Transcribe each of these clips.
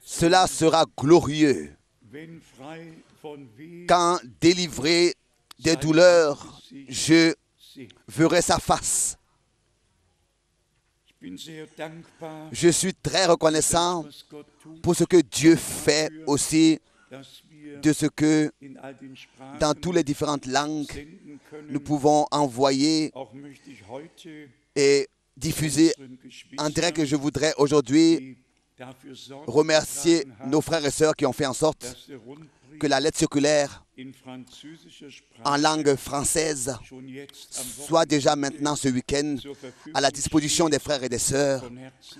cela sera glorieux quand, délivré des douleurs, je verrai sa face. Je suis très reconnaissant pour ce que Dieu fait aussi, de ce que dans toutes les différentes langues, nous pouvons envoyer et diffuser en direct. Que je voudrais aujourd'hui remercier nos frères et sœurs qui ont fait en sorte que la lettre circulaire en langue française soit déjà maintenant ce week-end à la disposition des frères et des sœurs.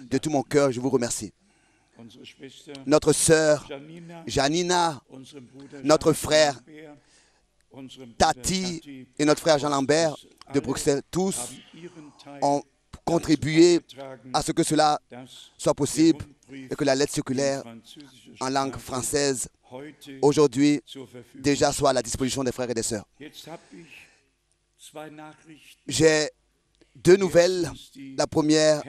De tout mon cœur, je vous remercie. Notre sœur Janina, notre frère Tati et notre frère Jean Lambert de Bruxelles, tous ont contribué à ce que cela soit possible et que la lettre circulaire en langue française aujourd'hui déjà soit à la disposition des frères et des sœurs. J'ai deux nouvelles. La première,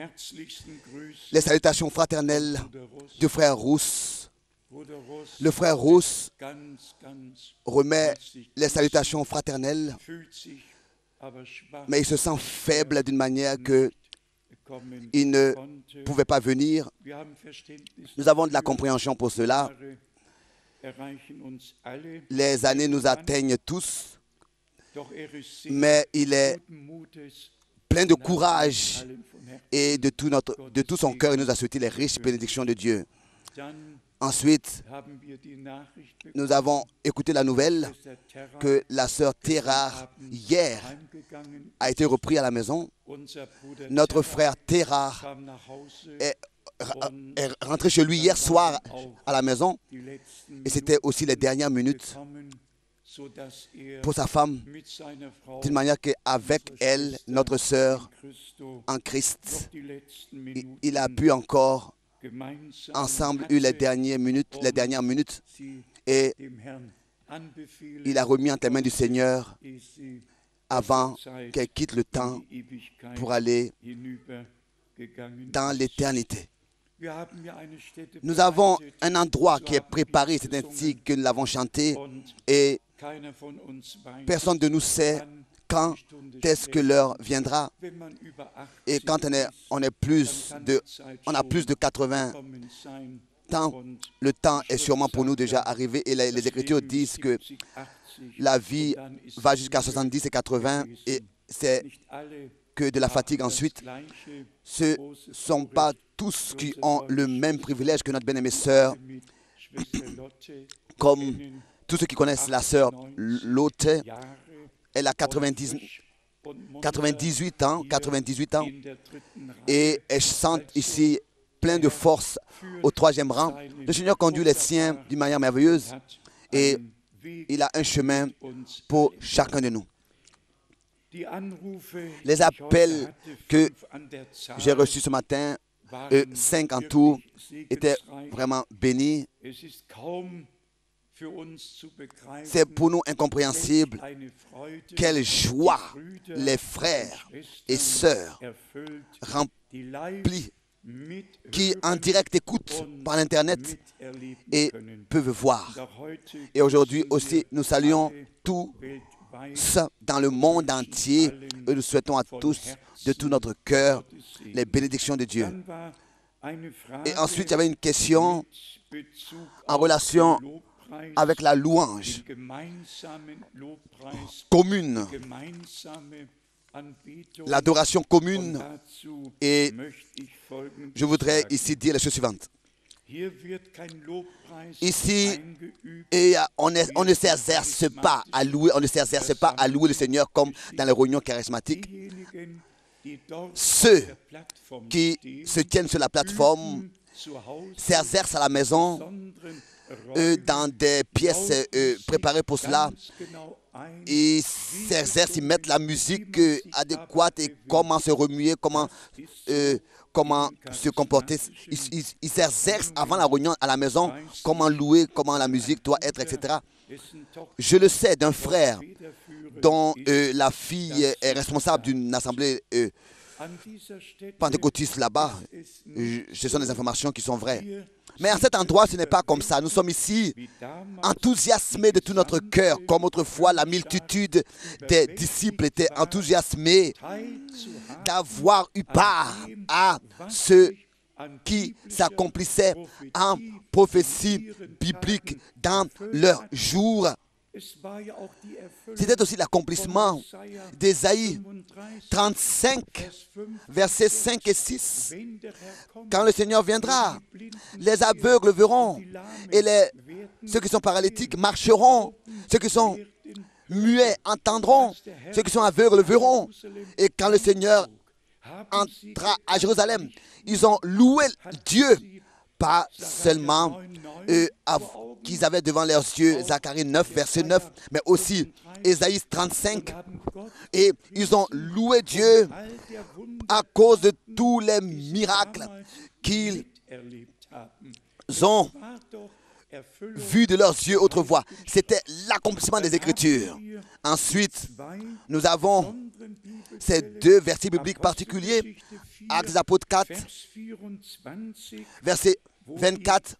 les salutations fraternelles du frère Rousse. Le frère Rousse remet les salutations fraternelles, mais il se sent faible d'une manière qu'il ne pouvait pas venir. Nous avons de la compréhension pour cela. Les années nous atteignent tous, mais il est plein de courage et de tout son cœur, il nous a souhaité les riches bénédictions de Dieu. Ensuite, nous avons écouté la nouvelle que la sœur Terrar, hier, a été reprise à la maison. Notre frère Terrar est rentré chez lui hier soir à la maison, et c'était aussi les dernières minutes pour sa femme, d'une manière qu'avec elle, notre sœur en Christ, il a pu encore ensemble eu les dernières minutes, et il a remis entre les mains du Seigneur avant qu'elle quitte le temps pour aller dans l'éternité. Nous avons un endroit qui est préparé, c'est ainsi que nous l'avons chanté, et personne de nous sait quand est-ce que l'heure viendra. Et quand on a plus de 80 ans, le temps est sûrement pour nous déjà arrivé. Et les Écritures disent que la vie va jusqu'à 70 et 80, et c'est que de la fatigue ensuite. Ce ne sont pas tous qui ont le même privilège que notre bien-aimée sœur, comme tous ceux qui connaissent la sœur Lotte. Elle a 98 ans, et elle chante ici plein de force au 3e rang. Le Seigneur conduit les siens d'une manière merveilleuse, et il a un chemin pour chacun de nous. Les appels que j'ai reçus ce matin, 5 en tout, étaient vraiment bénis. C'est pour nous incompréhensible quelle joie les frères et sœurs remplis qui en direct écoutent par l'Internet et peuvent voir. Et aujourd'hui aussi, nous saluons tous dans le monde entier et nous souhaitons à tous de tout notre cœur les bénédictions de Dieu. Et ensuite, il y avait une question en relation avec la louange commune, l'adoration commune. Et je voudrais ici dire les choses suivantes. Ici, on ne s'exerce pas à louer, le Seigneur comme dans les réunions charismatiques. Ceux qui se tiennent sur la plateforme s'exercent à la maison dans des pièces préparées pour cela. Ils s'exercent, ils mettent la musique adéquate et comment se remuer, comment se comporter. Ils s'exercent avant la réunion à la maison, comment louer, comment la musique doit être, etc. Je le sais d'un frère dont la fille est responsable d'une assemblée pentecôtistes là-bas. Ce sont des informations qui sont vraies. Mais à cet endroit, ce n'est pas comme ça. Nous sommes ici enthousiasmés de tout notre cœur, comme autrefois la multitude des disciples était enthousiasmée d'avoir eu part à ce qui s'accomplissait en prophétie biblique dans leur jour. C'était aussi l'accomplissement d'Ésaïe 35, versets 5 et 6. Quand le Seigneur viendra, les aveugles verront et ceux qui sont paralytiques marcheront, ceux qui sont muets entendront, ceux qui sont aveugles verront. Et quand le Seigneur entra à Jérusalem, ils ont loué Dieu, pas seulement qu'ils avaient devant leurs yeux Zacharie 9, verset 9, mais aussi Ésaïe 35. Et ils ont loué Dieu à cause de tous les miracles qu'ils ont vus de leurs yeux autrefois. C'était l'accomplissement des Écritures. Ensuite, nous avons ces deux versets bibliques particuliers, Actes des Apôtres 4, verset 24,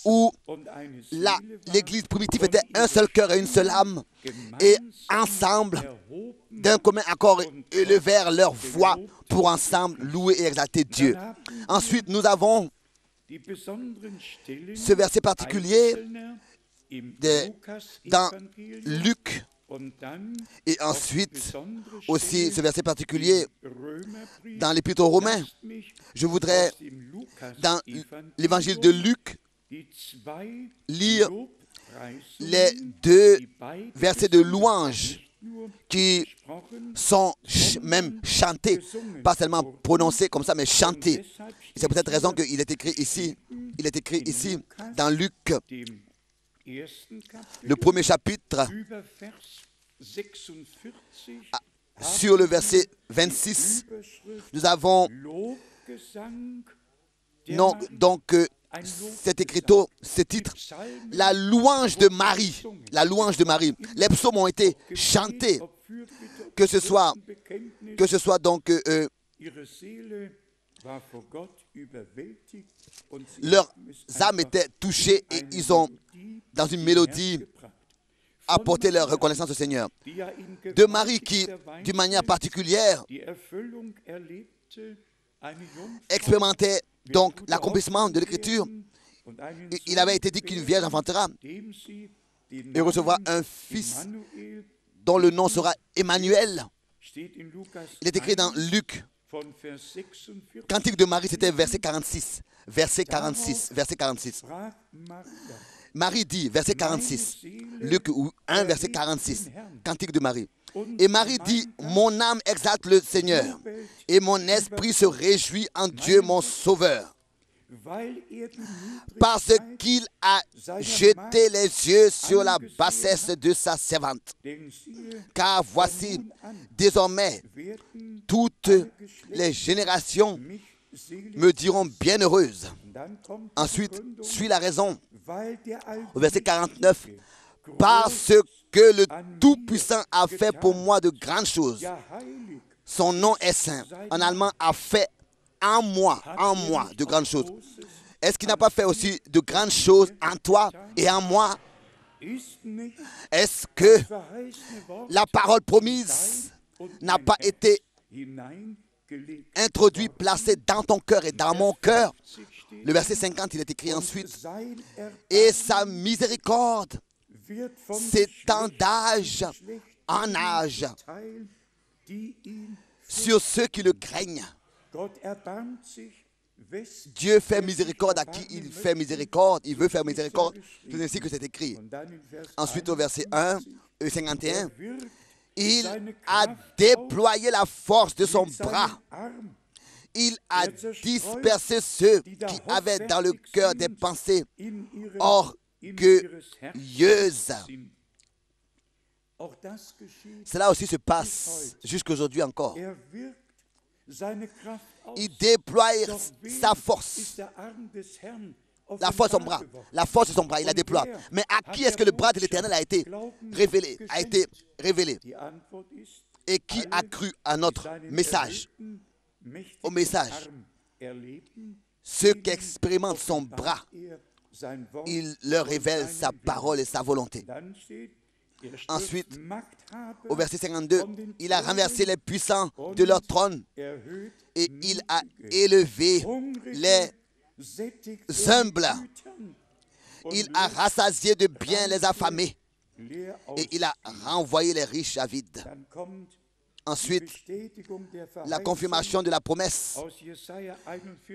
où l'Église primitive était un seul cœur et une seule âme, et ensemble, d'un commun accord, élevèrent leur voix pour ensemble louer et exalter Dieu. Ensuite, nous avons ce verset particulier dans Luc, et ensuite aussi ce verset particulier dans l'Épître aux Romains. Je voudrais, dans l'évangile de Luc, lire les deux versets de louange qui sont même chantés, pas seulement prononcés comme ça, mais chantés. C'est peut-être raison qu'il est écrit ici. Il est écrit ici dans Luc, le premier chapitre, sur le verset 26, nous avons cet écriteau, ce titre, la louange de Marie. La louange de Marie. Les psaumes ont été chantés, que ce soit donc leurs âmes étaient touchées et ils ont, dans une mélodie, apporté leur reconnaissance au Seigneur. De Marie qui, d'une manière particulière, expérimentait donc l'accomplissement de l'Écriture. Il avait été dit qu'une vierge enfantera et recevra un fils dont le nom sera Emmanuel. Il est écrit dans Luc. Cantique de Marie, c'était verset 46. Verset 46. Verset 46. Marie dit, verset 46. Luc 1, verset 46. Cantique de Marie. Et Marie dit, mon âme exalte le Seigneur, et mon esprit se réjouit en Dieu mon Sauveur, parce qu'il a jeté les yeux sur la bassesse de sa servante. Car voici, désormais, toutes les générations me diront bienheureuse. Ensuite, suit la raison. Au verset 49, parce que le Tout-Puissant a fait pour moi de grandes choses. Son nom est saint. En allemand, a fait en moi de grandes choses. Est-ce qu'il n'a pas fait aussi de grandes choses en toi et en moi? Est-ce que la parole promise n'a pas été introduite, placée dans ton cœur et dans mon cœur? Le verset 50, il est écrit ensuite. Et sa miséricorde s'étend d'âge en âge sur ceux qui le craignent. Dieu fait miséricorde à qui il fait miséricorde. Il veut faire miséricorde. C'est ainsi que c'est écrit. Ensuite, au verset 1, 51, il a déployé la force de son bras. Il a dispersé ceux qui avaient dans le cœur des pensées orgueilleuses. Cela aussi se passe jusqu'aujourd'hui encore. Il déploie sa force. La force de son bras. La force de son bras, il la déploie. Mais à qui est-ce que le bras de l'Éternel a été révélé? et qui a cru à notre message, au message. Ceux qui expérimentent son bras, il leur révèle sa parole et sa volonté. Ensuite, au verset 52, il a renversé les puissants de leur trône et il a élevé les humbles. Il a rassasié de bien les affamés et il a renvoyé les riches à vide. Ensuite, la confirmation de la promesse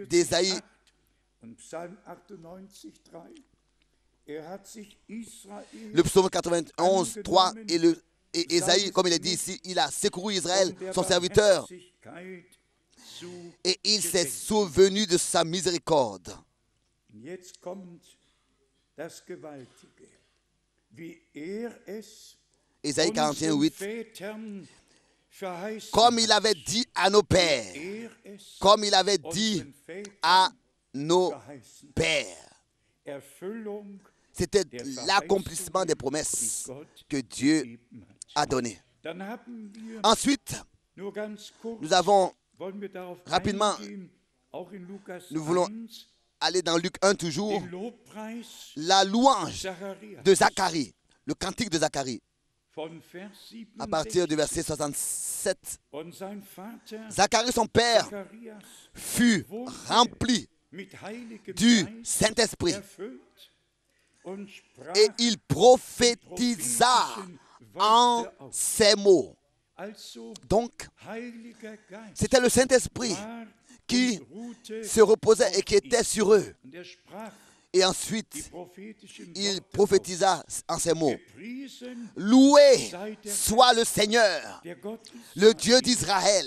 d'Ésaïe. Le psaume 91, 3 et Ésaïe, comme il est dit ici, il a secouru Israël, son serviteur, et il s'est souvenu de sa miséricorde. Ésaïe 41, 8. Comme il avait dit à nos pères, comme il avait dit à nos pères. C'était l'accomplissement des promesses que Dieu a données. Ensuite, nous avons rapidement, nous voulons aller dans Luc 1 toujours, la louange de Zacharie, le cantique de Zacharie. À partir du verset 67, Zacharie, son père, fut rempli du Saint-Esprit et il prophétisa en ces mots. Donc, c'était le Saint-Esprit qui se reposait et qui était sur eux. Et ensuite, il prophétisa en ces mots. Loué soit le Seigneur, le Dieu d'Israël,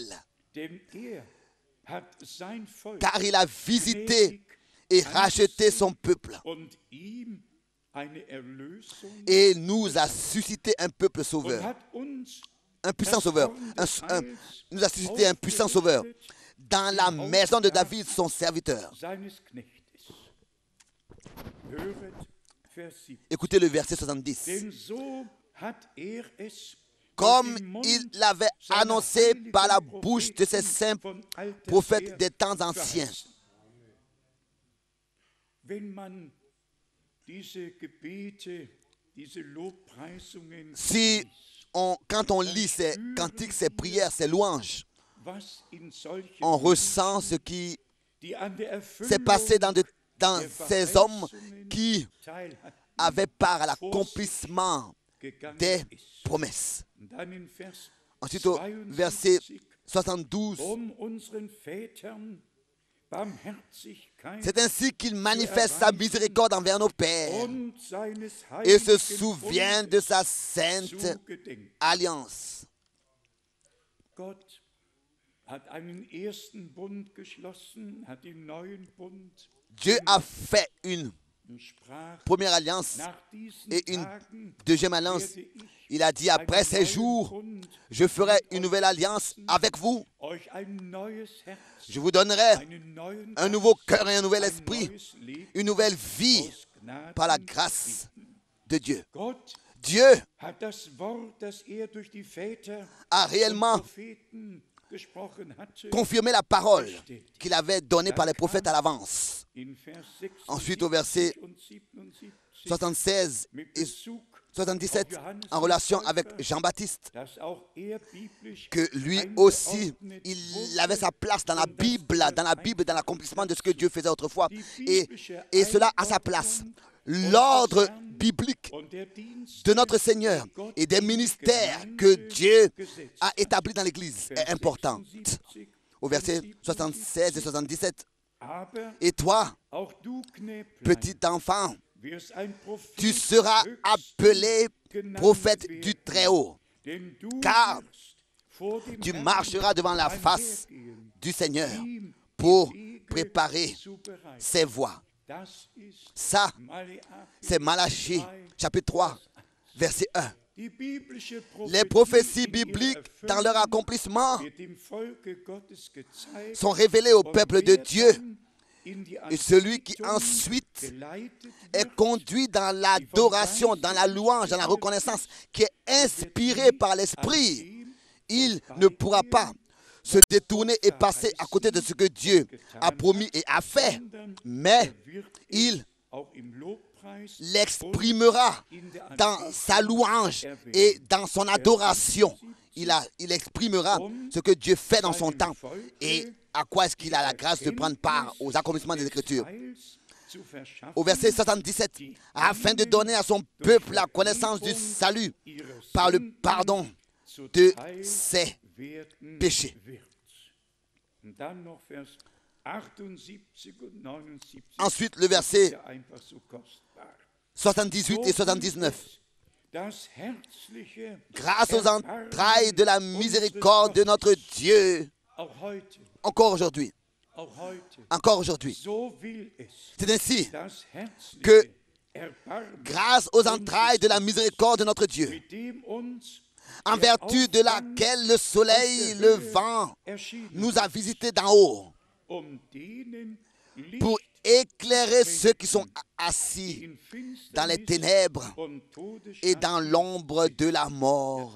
car il a visité et racheté son peuple et nous a suscité un peuple sauveur, un puissant sauveur, nous a suscité un puissant sauveur dans la maison de David, son serviteur. Écoutez le verset 70. Comme il l'avait annoncé par la bouche de ses saints prophètes des temps anciens. Quand on lit ces cantiques, ces prières, ces louanges, on ressent ce qui s'est passé dans ces hommes qui avaient part à l'accomplissement des promesses. Ensuite, au verset 72, c'est ainsi qu'il manifeste sa miséricorde envers nos pères et se souvient de sa sainte alliance. Dieu a fait une première alliance et une deuxième alliance. Il a dit, après ces jours, je ferai une nouvelle alliance avec vous. Je vous donnerai un nouveau cœur et un nouvel esprit, une nouvelle vie par la grâce de Dieu. Dieu a réellement confirmé la parole qu'il avait donnée par les prophètes à l'avance. Ensuite, au verset 76 et 77, en relation avec Jean-Baptiste, que lui aussi, il avait sa place dans la Bible, dans l'accomplissement de ce que Dieu faisait autrefois. Et cela a sa place. L'ordre biblique de notre Seigneur et des ministères que Dieu a établis dans l'Église est important. Au verset 76 et 77, et toi, petit enfant, tu seras appelé prophète du Très-Haut, car tu marcheras devant la face du Seigneur pour préparer ses voies. Ça, c'est Malachie, chapitre 3, verset 1. Les prophéties bibliques, dans leur accomplissement, sont révélées au peuple de Dieu. Et celui qui ensuite est conduit dans l'adoration, dans la louange, dans la reconnaissance, qui est inspiré par l'Esprit, il ne pourra pas se détourner et passer à côté de ce que Dieu a promis et a fait, mais il l'exprimera dans sa louange et dans son adoration. Il exprimera ce que Dieu fait dans son temps et à quoi est-ce qu'il a la grâce de prendre part aux accomplissements des Écritures. Au verset 77, afin de donner à son peuple la connaissance du salut par le pardon de ses péchés. Ensuite, le verset 78 et 79. Grâce aux entrailles de la miséricorde de notre Dieu, encore aujourd'hui, c'est ainsi que, grâce aux entrailles de la miséricorde de notre Dieu, en vertu de laquelle le soleil levant nous a visités d'en haut, pour éclairer ceux qui sont assis dans les ténèbres et dans l'ombre de la mort.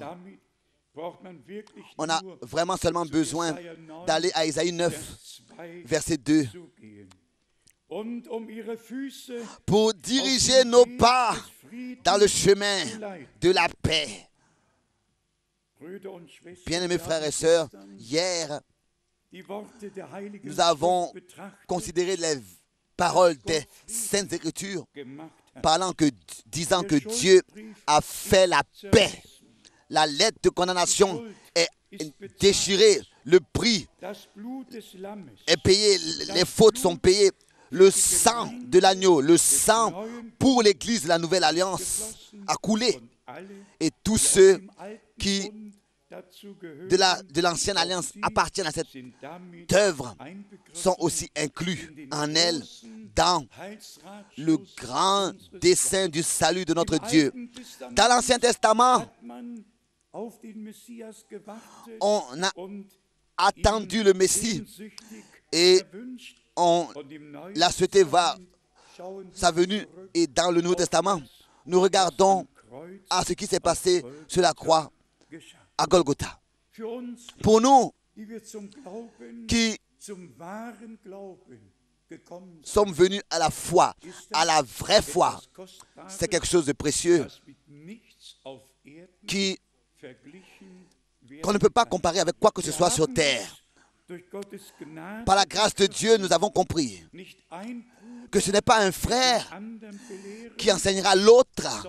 On a vraiment seulement besoin d'aller à Isaïe 9, verset 2, pour diriger nos pas dans le chemin de la paix. Bien-aimés frères et sœurs, hier, nous avons considéré les paroles des Saintes Écritures disant que Dieu a fait la paix. La lettre de condamnation est déchirée, le prix est payé, les fautes sont payées. Le sang de l'agneau, le sang pour l'Église de la Nouvelle Alliance a coulé. Et tous ceux qui de l'Ancienne Alliance appartiennent à cette œuvre sont aussi inclus en elle dans le grand dessein du salut de notre Dieu. Dans l'Ancien Testament, on a attendu le Messie et on l'a souhaité voir sa venue. Et dans le Nouveau Testament, nous regardons à ce qui s'est passé sur la croix à Golgotha. Pour nous qui sommes venus à la foi, à la vraie foi, c'est quelque chose de précieux qu'on ne peut pas comparer avec quoi que ce soit sur terre. Par la grâce de Dieu, nous avons compris que ce n'est pas un frère qui enseignera l'autre,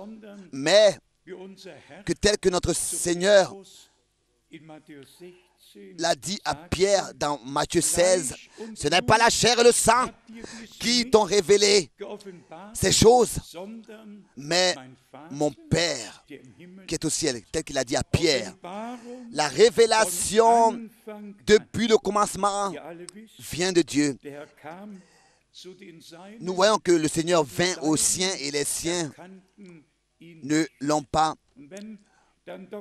mais que tel que notre Seigneur l'a dit à Pierre dans Matthieu 16, ce n'est pas la chair et le sang qui t'ont révélé ces choses, mais mon Père qui est au ciel, tel qu'il a dit à Pierre. La révélation depuis le commencement vient de Dieu. Nous voyons que le Seigneur vint aux siens et les siens ne l'ont pas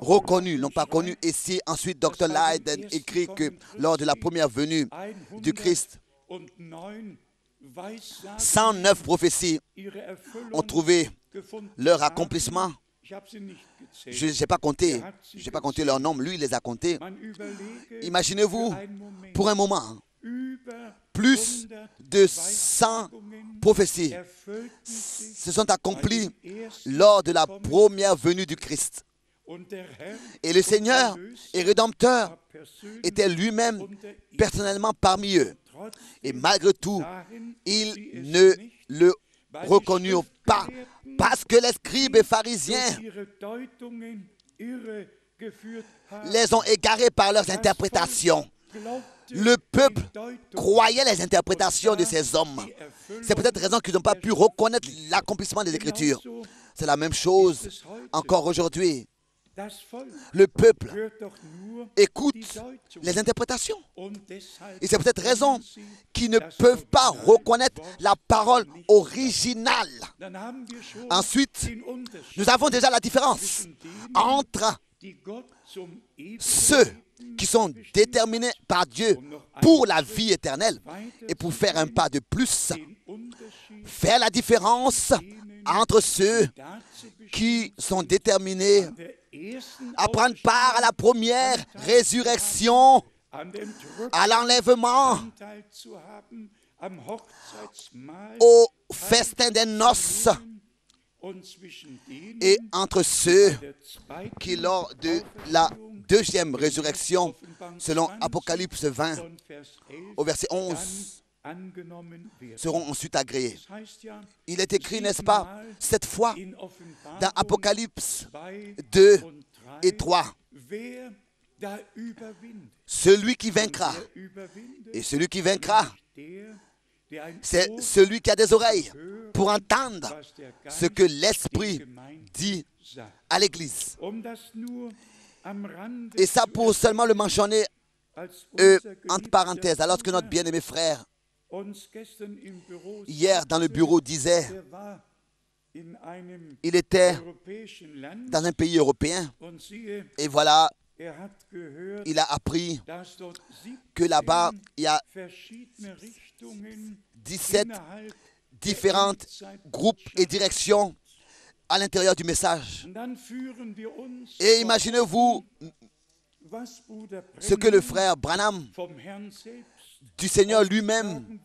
reconnu, n'ont pas connu. Et si ensuite Dr. Leyden écrit que lors de la première venue du Christ, 109 prophéties ont trouvé leur accomplissement. Je n'ai pas compté leur nombre, lui il les a comptés. Imaginez-vous, pour un moment, plus de 100 prophéties se sont accomplies lors de la première venue du Christ. Et le Seigneur et Rédempteur était lui-même personnellement parmi eux. Et malgré tout, ils ne le reconnurent pas parce que les scribes et pharisiens les ont égarés par leurs interprétations. Le peuple croyait les interprétations de ces hommes. C'est peut-être raison qu'ils n'ont pas pu reconnaître l'accomplissement des Écritures. C'est la même chose encore aujourd'hui. Le peuple écoute les interprétations. Et c'est peut-être raison qu'ils ne peuvent pas reconnaître la parole originale. Ensuite, nous avons déjà la différence entre ceux qui sont déterminés par Dieu pour la vie éternelle et pour faire un pas de plus. Faire la différence entre ceux qui sont déterminés à prendre part à la première résurrection, à l'enlèvement, au festin des noces, et entre ceux qui, lors de la deuxième résurrection, selon Apocalypse 20, au verset 11, seront ensuite agréés. Il est écrit, n'est-ce pas, cette fois, dans Apocalypse 2 et 3, celui qui vaincra, et celui qui vaincra, c'est celui qui a des oreilles pour entendre ce que l'Esprit dit à l'Église. Et ça, pour seulement le mentionner entre parenthèses, alors que notre bien-aimé frère, hier dans le bureau, disait, il était dans un pays européen, et voilà, il a appris que là-bas, il y a 17 différentes groupes et directions à l'intérieur du message. Et imaginez-vous ce que le frère Branham du Seigneur lui-même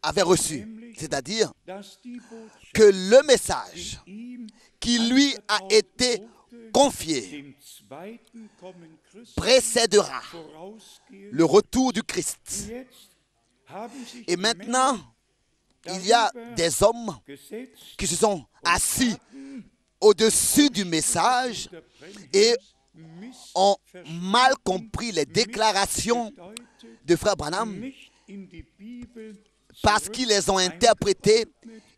avait reçu, c'est-à-dire que le message qui lui a été confié précédera le retour du Christ. Et maintenant, il y a des hommes qui se sont assis au-dessus du message et ont mal compris les déclarations de frère Branham parce qu'ils les ont interprétées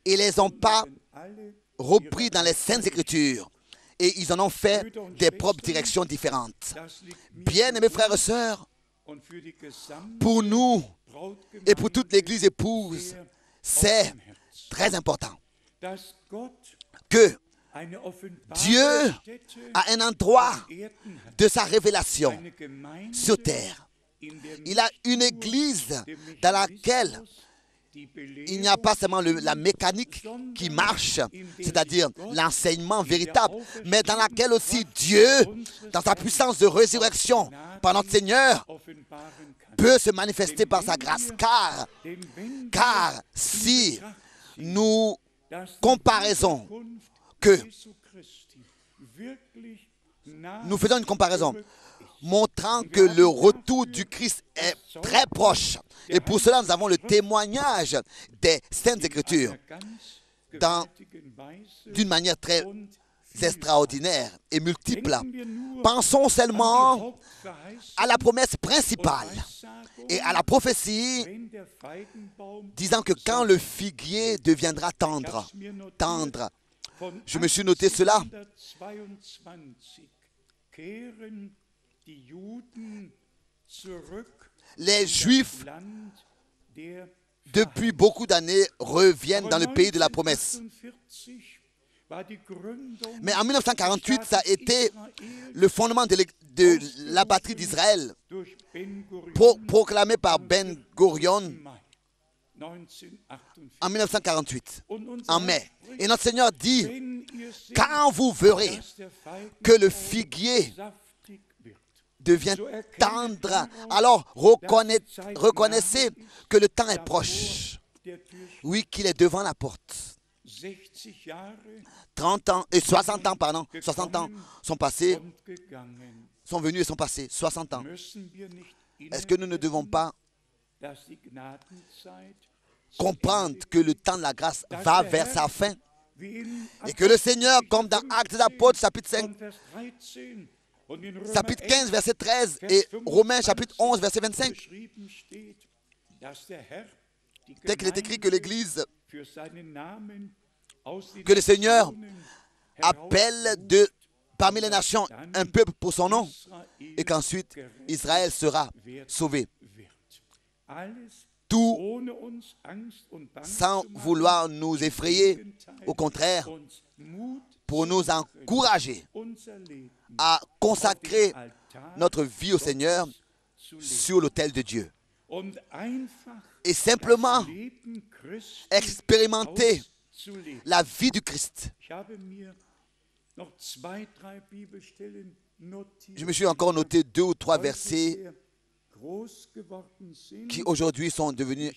et les ont pas repris dans les Saintes Écritures. Et ils en ont fait des propres directions différentes. Bien, mes frères et sœurs, pour nous et pour toute l'Église épouse, c'est très important que Dieu a un endroit de sa révélation sur terre. Il a une Église dans laquelle il n'y a pas seulement la mécanique qui marche, c'est-à-dire l'enseignement véritable, mais dans laquelle aussi Dieu, dans sa puissance de résurrection par notre Seigneur, peut se manifester par sa grâce. Car si nous comparaisons nous faisons une comparaison montrant que le retour du Christ est très proche. Et pour cela, nous avons le témoignage des Saintes Écritures d'une manière très extraordinaire et multiple. Pensons seulement à la promesse principale et à la prophétie disant que quand le figuier deviendra tendre, je me suis noté cela. Les Juifs, depuis beaucoup d'années, reviennent dans le pays de la promesse. Mais en 1948, ça a été le fondement de la patrie d'Israël, proclamé par Ben Gurion en 1948, en mai. Et notre Seigneur dit, quand vous verrez que le figuier devient tendre, alors reconnaissez que le temps est proche. Oui, qu'il est devant la porte. 60 ans sont passés, sont venus et sont passés, 60 ans. Est-ce que nous ne devons pas comprendre que le temps de la grâce va vers sa fin et que le Seigneur, comme dans Actes des Apôtres, chapitre 15, verset 13 et Romains, chapitre 11, verset 25, tel qu'il est écrit que l'Église, que le Seigneur appelle parmi les nations un peuple pour son nom et qu'ensuite Israël sera sauvé. Tout sans vouloir nous effrayer, au contraire, pour nous encourager à consacrer notre vie au Seigneur sur l'autel de Dieu. Et simplement expérimenter la vie du Christ. Je me suis encore noté 2 ou 3 versets qui aujourd'hui sont devenus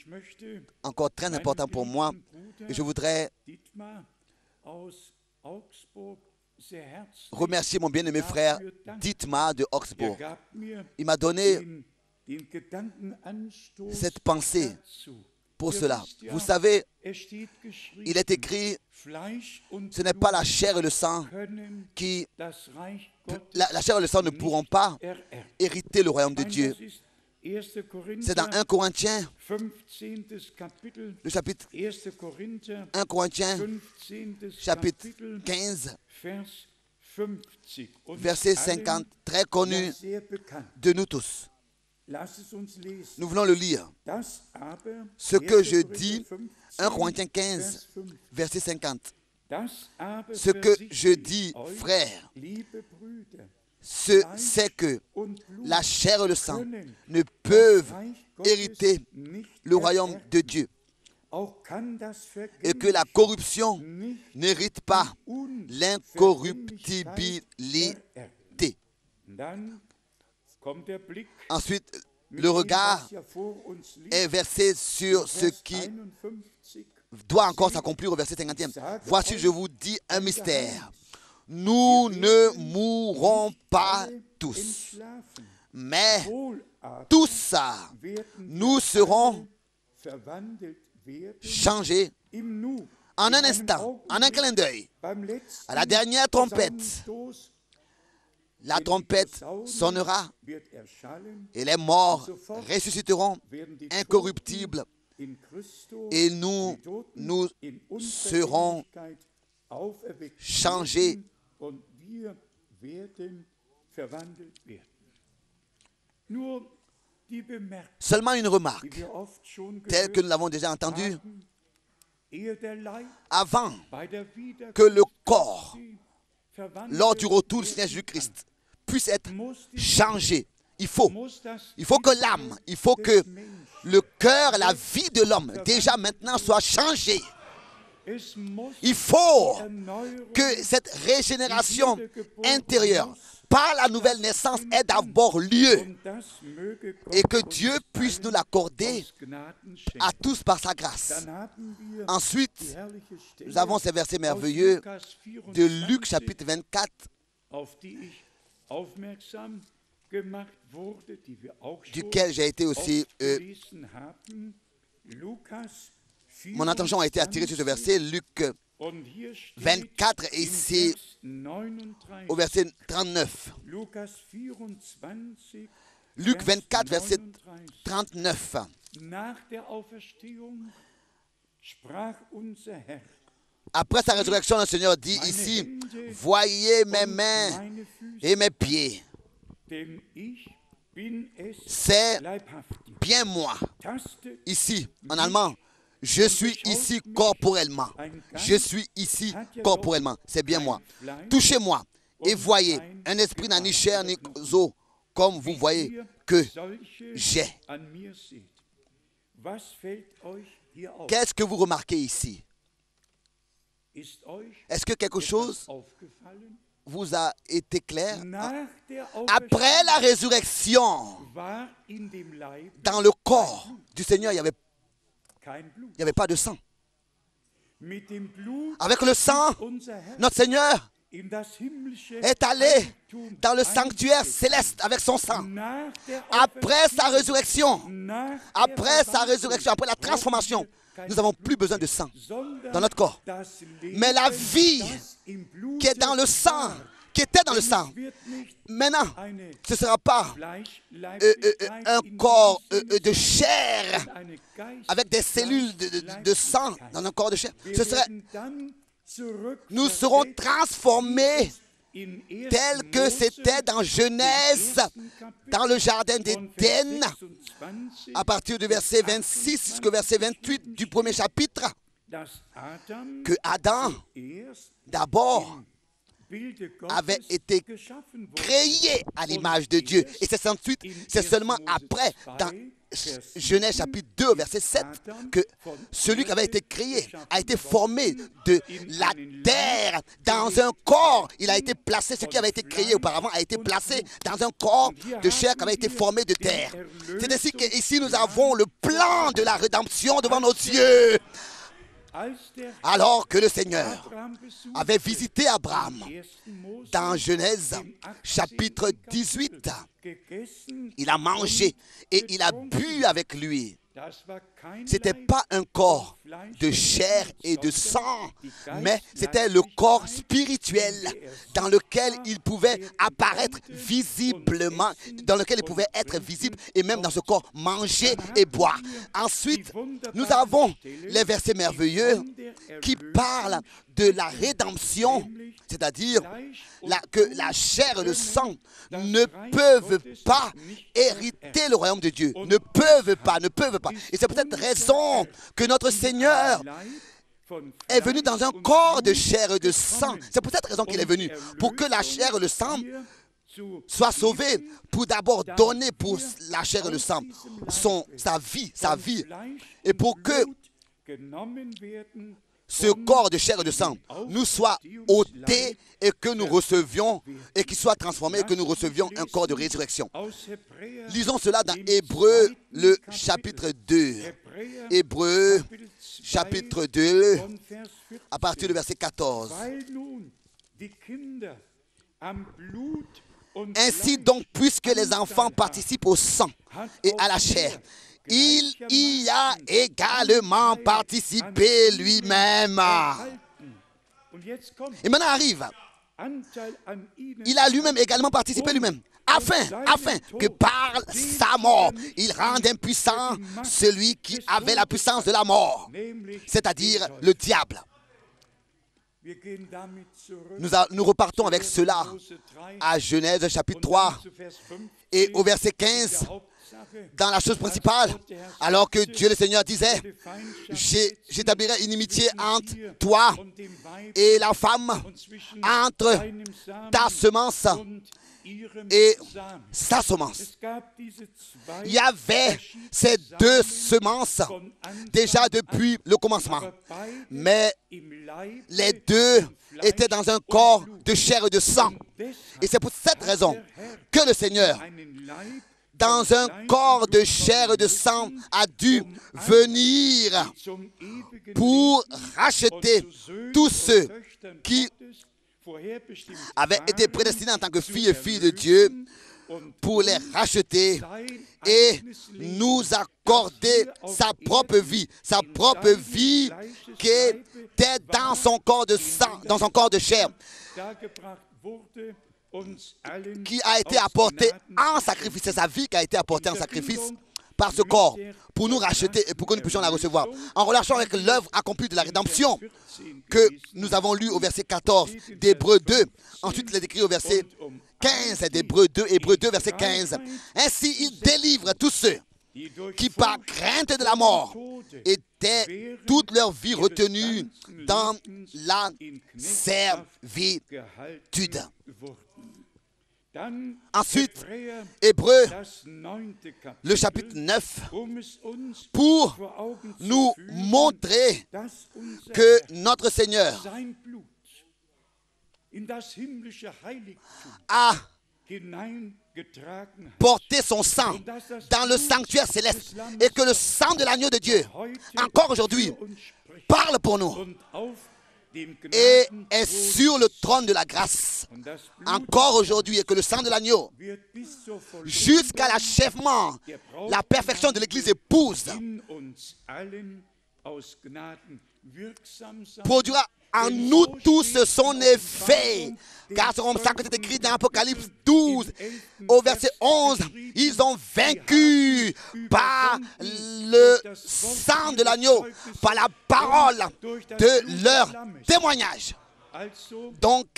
encore très importants pour moi. Et je voudrais remercier mon bien-aimé frère Dietmar de Augsbourg. Il m'a donné cette pensée pour cela. Vous savez, il est écrit, ce n'est pas la chair et le sang qui... La chair et le sang ne pourront pas hériter le royaume de Dieu. C'est dans 1 Corinthiens, le chapitre 1 Corinthiens, chapitre 15, verset 50, très connu de nous tous. Nous voulons le lire. Ce que je dis, 1 Corinthiens 15, verset 50. Ce que je dis, frères, c'est que la chair et le sang ne peuvent hériter le royaume de Dieu et que la corruption n'hérite pas l'incorruptibilité. Ensuite, le regard est versé sur ce qui doit encore s'accomplir au verset 50e. Voici, je vous dis un mystère. Nous ne mourrons pas tous, mais tous, nous serons changés en un instant, en un clin d'œil, à la dernière trompette. La trompette sonnera et les morts ressusciteront incorruptibles et nous serons changés. Seulement une remarque, telle que nous l'avons déjà entendue, avant que le corps, lors du retour du Seigneur Jésus-Christ, puisse être changé, il faut que l'âme, il faut que le cœur, la vie de l'homme, déjà maintenant soit changé. Il faut que cette régénération intérieure par la nouvelle naissance ait d'abord lieu et que Dieu puisse nous l'accorder à tous par sa grâce. Ensuite, nous avons ces versets merveilleux de Luc chapitre 24 duquel j'ai été aussi... mon attention a été attirée sur ce verset, Luc 24, et c'est au verset 39. Luc 24, verset 39. Après sa résurrection, le Seigneur dit ici, « Voyez mes mains et mes pieds. C'est bien moi. » Ici, en allemand, « Je suis ici corporellement. Je suis ici corporellement. C'est bien moi. Touchez-moi et voyez, un esprit n'a ni chair ni os, comme vous voyez que j'ai. » Qu'est-ce que vous remarquez ici? Est-ce que quelque chose vous a été clair? Après la résurrection, dans le corps du Seigneur, il n'y avait pas de sang. Avec le sang, notre Seigneur est allé dans le sanctuaire céleste avec son sang. Après sa résurrection, après la transformation, nous n'avons plus besoin de sang dans notre corps. Mais la vie qui est dans le sang, qui était dans le sang, maintenant, ce ne sera pas un corps de chair avec des cellules de sang dans un corps de chair. Nous serons transformés tel que c'était dans Genèse, dans le jardin d'Éden, à partir du verset 26 jusqu'au verset 28 du premier chapitre, que Adam, d'abord, avait été créé à l'image de Dieu. Et c'est seulement après, dans Genèse chapitre 2, verset 7, que celui qui avait été créé a été formé de la terre dans un corps. Il a été placé, ce qui avait été créé auparavant a été placé dans un corps de chair qui avait été formé de terre. C'est ainsi qu'ici nous avons le plan de la rédemption devant nos yeux. Alors que le Seigneur avait visité Abraham dans Genèse chapitre 18, il a mangé et il a bu avec lui. Ce n'était pas un corps de chair et de sang, mais c'était le corps spirituel dans lequel il pouvait apparaître visiblement, dans lequel il pouvait être visible et même dans ce corps manger et boire. Ensuite, nous avons les versets merveilleux qui parlent de la rédemption, c'est-à-dire que la chair et le sang ne peuvent pas hériter le royaume de Dieu, ne peuvent pas. Et c'est pour cette raison que notre Seigneur est venu dans un corps de chair et de sang. C'est pour cette raison qu'il est venu, pour que la chair et le sang soient sauvés, pour d'abord donner pour la chair et le sang sa vie, et pour que ce corps de chair et de sang nous soit ôté et que nous recevions, et qu'il soit transformé et que nous recevions un corps de résurrection. Lisons cela dans Hébreux, le chapitre 2. Hébreux, chapitre 2, à partir du verset 14. Ainsi donc, puisque les enfants participent au sang et à la chair, il y a également participé lui-même. Et maintenant arrive, il a lui-même également participé lui-même, afin que par sa mort, il rende impuissant celui qui avait la puissance de la mort, c'est-à-dire le diable. Nous repartons avec cela à Genèse chapitre 3 et au verset 15. Dans la chose principale, alors que Dieu le Seigneur disait, j'établirai une inimitié entre toi et la femme, entre ta semence et sa semence. Il y avait ces deux semences déjà depuis le commencement, mais les deux étaient dans un corps de chair et de sang. Et c'est pour cette raison que le Seigneur, dans un corps de chair et de sang, a dû venir pour racheter tous ceux qui avaient été prédestinés en tant que filles et filles de Dieu, pour les racheter et nous accorder sa propre vie qui était dans son corps de sang, dans son corps de chair, qui a été apporté en sacrifice. C'est sa vie qui a été apportée en sacrifice par ce corps pour nous racheter et pour que nous puissions la recevoir. En relation avec l'œuvre accomplie de la rédemption que nous avons lu au verset 14 d'Hébreux 2. Ensuite, il est écrit au verset 15 d'Hébreux 2, Hébreux 2, verset 15. Ainsi, il délivre tous ceux qui, par crainte de la mort, étaient toute leur vie retenus dans la servitude. Ensuite, Hébreux, le chapitre 9, pour nous montrer que notre Seigneur a porté son sang dans le sanctuaire céleste et que le sang de l'agneau de Dieu, encore aujourd'hui, parle pour nous et est sur le trône de la grâce encore aujourd'hui, et que le sang de l'agneau, jusqu'à l'achèvement, la perfection de l'Église épouse, produira en nous tous son effet. Car c'est comme ça que c'est écrit dans Apocalypse 12, au verset 11. Ils ont vaincu par le sang de l'agneau, par la parole de leur témoignage. Donc,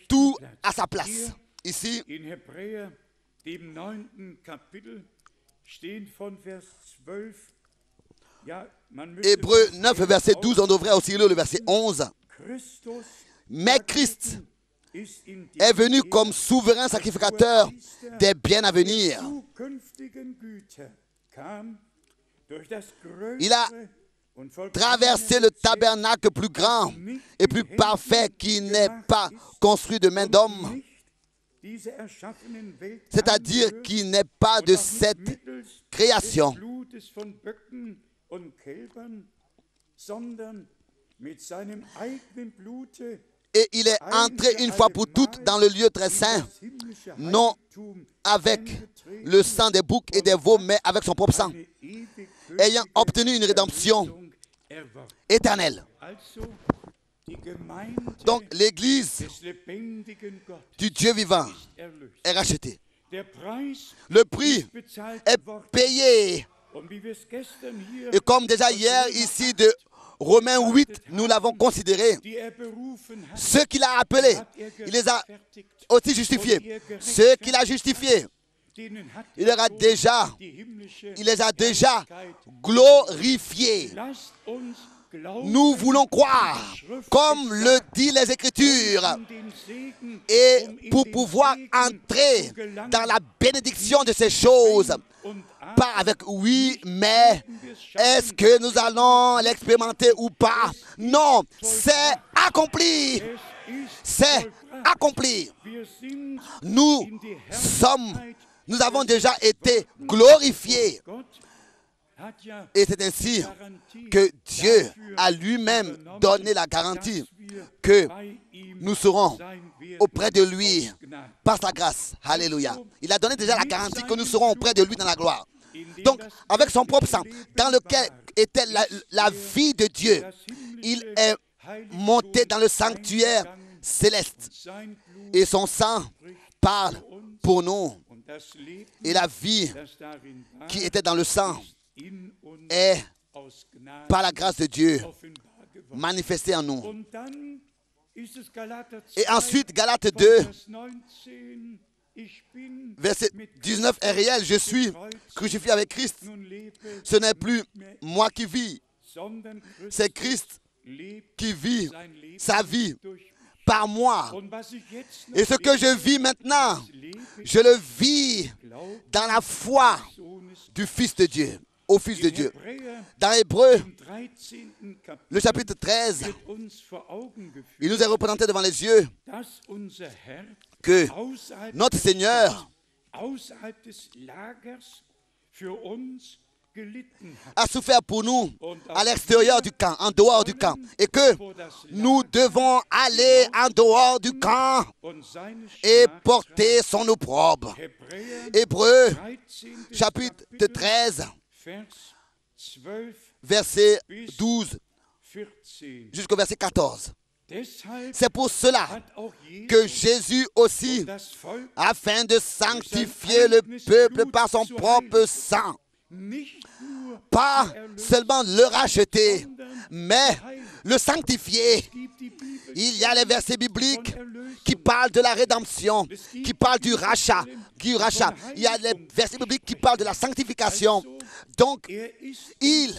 tout à sa place. Ici, Hébreux 9, verset 12, on devrait aussi lire le verset 11. Mais Christ est venu comme souverain sacrificateur des biens à venir. Il a traversé le tabernacle plus grand et plus parfait qui n'est pas construit de main d'homme, c'est-à-dire qui n'est pas de cette création. Et il est entré une fois pour toutes dans le lieu très saint, non avec le sang des boucs et des veaux, mais avec son propre sang, ayant obtenu une rédemption éternelle. Donc l'Église du Dieu vivant est rachetée. Le prix est payé. Et comme déjà hier ici de Romains 8, nous l'avons considéré, ceux qu'il a appelés, il les a aussi justifiés. Ceux qu'il a justifiés, il les a déjà glorifiés. Nous voulons croire, comme le dit les Écritures, et pour pouvoir entrer dans la bénédiction de ces choses, pas avec oui, mais est-ce que nous allons l'expérimenter ou pas? Non, c'est accompli. C'est accompli. Nous avons déjà été glorifiés. Et c'est ainsi que Dieu a lui-même donné la garantie que nous serons auprès de lui par sa grâce. Alléluia. Il a donné déjà la garantie que nous serons auprès de lui dans la gloire. Donc, avec son propre sang, dans lequel était la vie de Dieu, il est monté dans le sanctuaire céleste. Et son sang parle pour nous. Et la vie qui était dans le sang est, par la grâce de Dieu, manifestée en nous. Et ensuite, Galates 2, verset 19 est réel. Je suis crucifié avec Christ. Ce n'est plus moi qui vis, c'est Christ qui vit sa vie par moi. Et ce que je vis maintenant, je le vis dans la foi du Fils de Dieu, au Fils de Dieu. Dans Hébreux, le chapitre 13, il nous est représenté devant les yeux que notre Seigneur a souffert pour nous à l'extérieur du camp, en dehors du camp, et que nous devons aller en dehors du camp et porter son opprobre. Hébreux, chapitre 13, verset 12 jusqu'au verset 14. C'est pour cela que Jésus aussi, afin de sanctifier le peuple par son propre sang, pas seulement le racheter, mais le sanctifier. Il y a les versets bibliques qui parlent de la rédemption, qui parlent du rachat. Il y a les versets bibliques qui parlent de la sanctification. Donc, il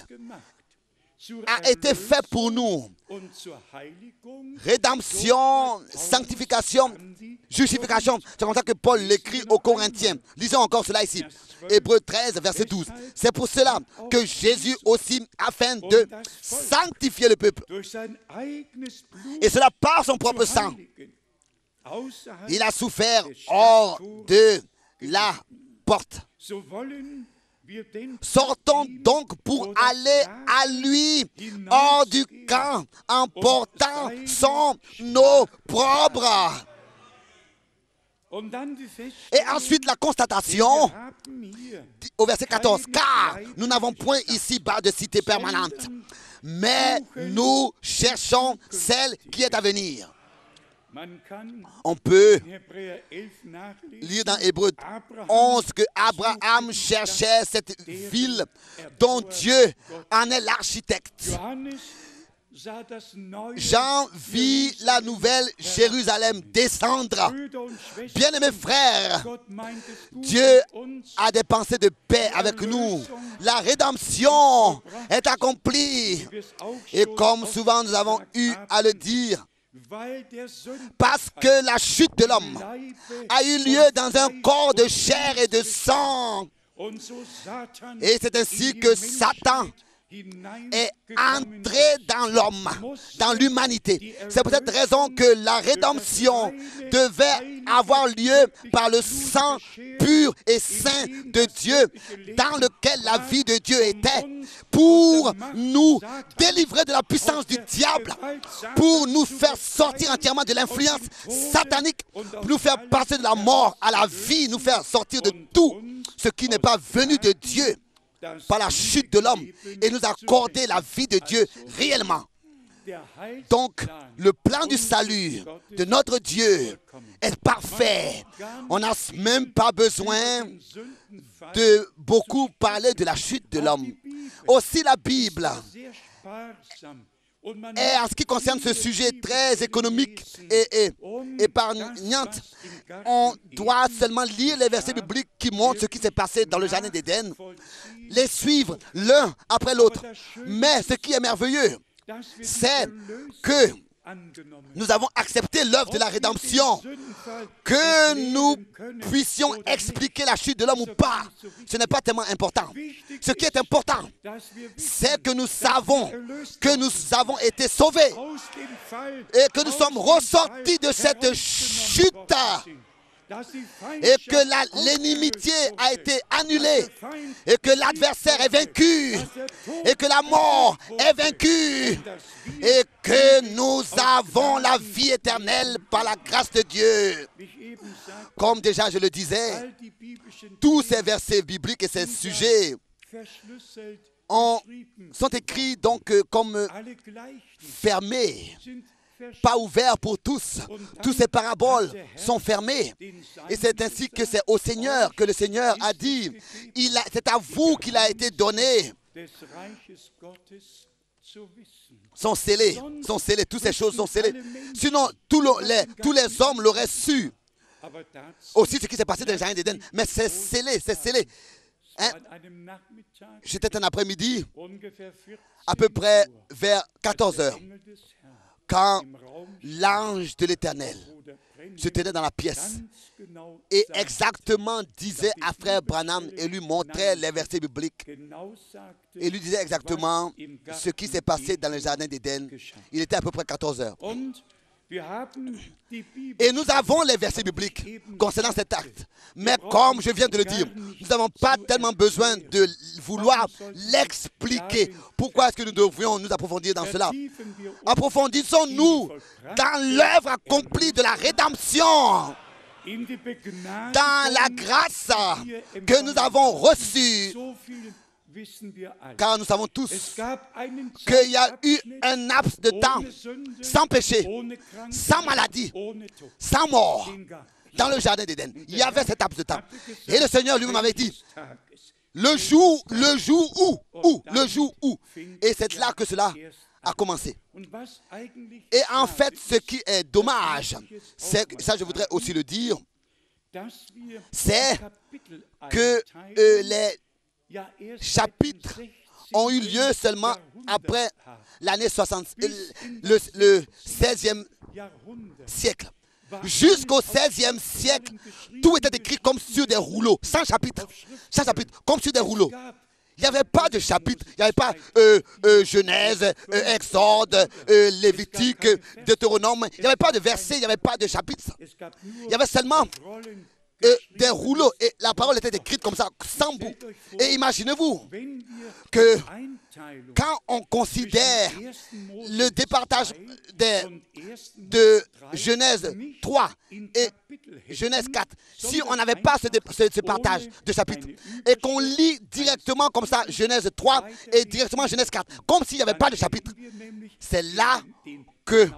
a été fait pour nous. Rédemption, sanctification, justification. C'est comme ça que Paul l'écrit aux Corinthiens. Lisons encore cela ici. Hébreux 13, verset 12. C'est pour cela que Jésus aussi, afin de sanctifier le peuple, et cela par son propre sang, il a souffert hors de la porte. Sortons donc pour aller à lui hors du camp en portant son opprobre. Et ensuite la constatation au verset 14. Car nous n'avons point ici-bas de cité permanente, mais nous cherchons celle qui est à venir. On peut lire dans Hébreux 11 que Abraham cherchait cette ville dont Dieu en est l'architecte. Jean vit la nouvelle Jérusalem descendre. Bien-aimés frères, Dieu a des pensées de paix avec nous. La rédemption est accomplie. Et comme souvent nous avons eu à le dire, Parce que la chute de l'homme a eu lieu dans un corps de chair et de sang. Et c'est ainsi que Satan est entré dans l'homme, dans l'humanité. C'est pour cette raison que la rédemption devait avoir lieu par le sang pur et saint de Dieu, dans lequel la vie de Dieu était, pour nous délivrer de la puissance du diable, pour nous faire sortir entièrement de l'influence satanique, pour nous faire passer de la mort à la vie, nous faire sortir de tout ce qui n'est pas venu de Dieu par la chute de l'homme et nous accorder la vie de Dieu réellement. Donc, le plan du salut de notre Dieu est parfait. On n'a même pas besoin de beaucoup parler de la chute de l'homme. Aussi, la Bible est, en ce qui concerne ce sujet, très économique et épargnante. On doit seulement lire les versets bibliques qui montrent ce qui s'est passé dans le jardin d'Éden, les suivre l'un après l'autre. Mais ce qui est merveilleux, c'est que nous avons accepté l'œuvre de la rédemption. Que nous puissions expliquer la chute de l'homme ou pas, ce n'est pas tellement important. Ce qui est important, c'est que nous savons été sauvés et que nous sommes ressortis de cette chute et que l'inimitié a été annulée et que l'adversaire est vaincu et que la mort est vaincue et que nous avons la vie éternelle par la grâce de Dieu. Comme déjà je le disais, tous ces versets bibliques et ces sujets sont écrits donc comme fermés, pas ouverts pour tous. Tous ces paraboles sont fermées. Et c'est ainsi que c'est au Seigneur que le Seigneur a dit, c'est à vous qu'il a été donné. Sont scellés, toutes ces choses sont scellées. Sinon, tous les hommes l'auraient su. Aussi ce qui s'est passé dans le jardin d'Éden. Mais c'est scellé, c'est scellé. Hein? J'étais un après-midi, à peu près vers 14 heures. Quand l'ange de l'Éternel se tenait dans la pièce et exactement disait à frère Branham et lui montrait les versets bibliques et lui disait exactement ce qui s'est passé dans le jardin d'Éden. Il était à peu près 14 heures. Et nous avons les versets bibliques concernant cet acte. Mais comme je viens de le dire, nous n'avons pas tellement besoin de vouloir l'expliquer. Pourquoi est-ce que nous devrions nous approfondir dans cela? Approfondissons-nous dans l'œuvre accomplie de la rédemption, dans la grâce que nous avons reçue. Car nous savons tous qu'il y a eu un laps de temps sans péché, sans maladie, sans mort dans le jardin d'Éden. Il y avait cet laps de temps. Et le Seigneur lui-même avait dit, le jour où. Et c'est là que cela a commencé. Et en fait, ce qui est dommage, c'est, ça je voudrais aussi le dire, c'est que les chapitres ont eu lieu seulement après l'année 60, le 16e siècle. Jusqu'au 16e siècle, tout était écrit comme sur des rouleaux, sans chapitre, comme sur des rouleaux. Il n'y avait pas de chapitre, il n'y avait pas Genèse, Exode, Lévitique, Deutéronome, il n'y avait pas de verset, il n'y avait pas de chapitre. Il y avait seulement des rouleaux et la parole était écrite comme ça, sans bout. Et imaginez-vous que quand on considère le départage de Genèse 3 et Genèse 4, si on n'avait pas ce partage de chapitres et qu'on lit directement comme ça Genèse 3 et directement Genèse 4, comme s'il n'y avait pas de chapitre, c'est là que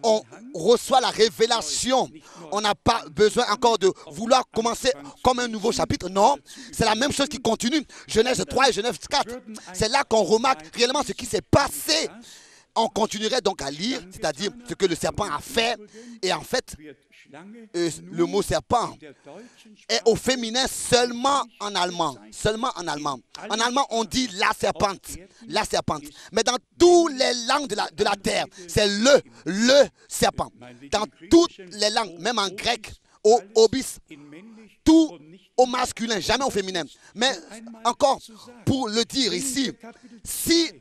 on reçoit la révélation. On n'a pas besoin encore de vouloir commencer comme un nouveau chapitre. Non, c'est la même chose qui continue. Genèse 3 et Genèse 4. C'est là qu'on remarque réellement ce qui s'est passé on continuerait donc à lire, c'est-à-dire ce que le serpent a fait. Et en fait, le mot serpent est au féminin seulement en allemand. Seulement en allemand. En allemand, on dit la serpente. La serpente. Mais dans toutes les langues de la terre, c'est le serpent. Dans toutes les langues, même en grec, au obis, tout au masculin, jamais au féminin. Mais encore, pour le dire ici, si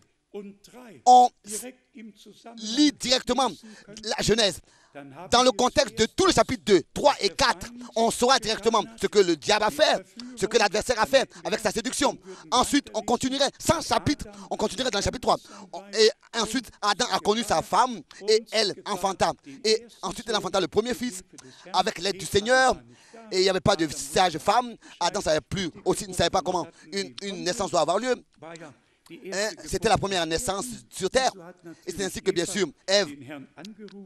on lit directement la Genèse, dans le contexte de tout le chapitre 2, 3 et 4, on saura directement ce que le diable a fait, ce que l'adversaire a fait avec sa séduction. Ensuite, on continuerait, sans chapitre, on continuerait dans le chapitre 3. Et ensuite, Adam a connu sa femme et elle enfanta. Et ensuite, elle enfanta le premier fils avec l'aide du Seigneur. Et il n'y avait pas de sage femme. Adam ne savait pas comment une naissance doit avoir lieu. C'était la première naissance sur terre. Et c'est ainsi que, bien sûr, Ève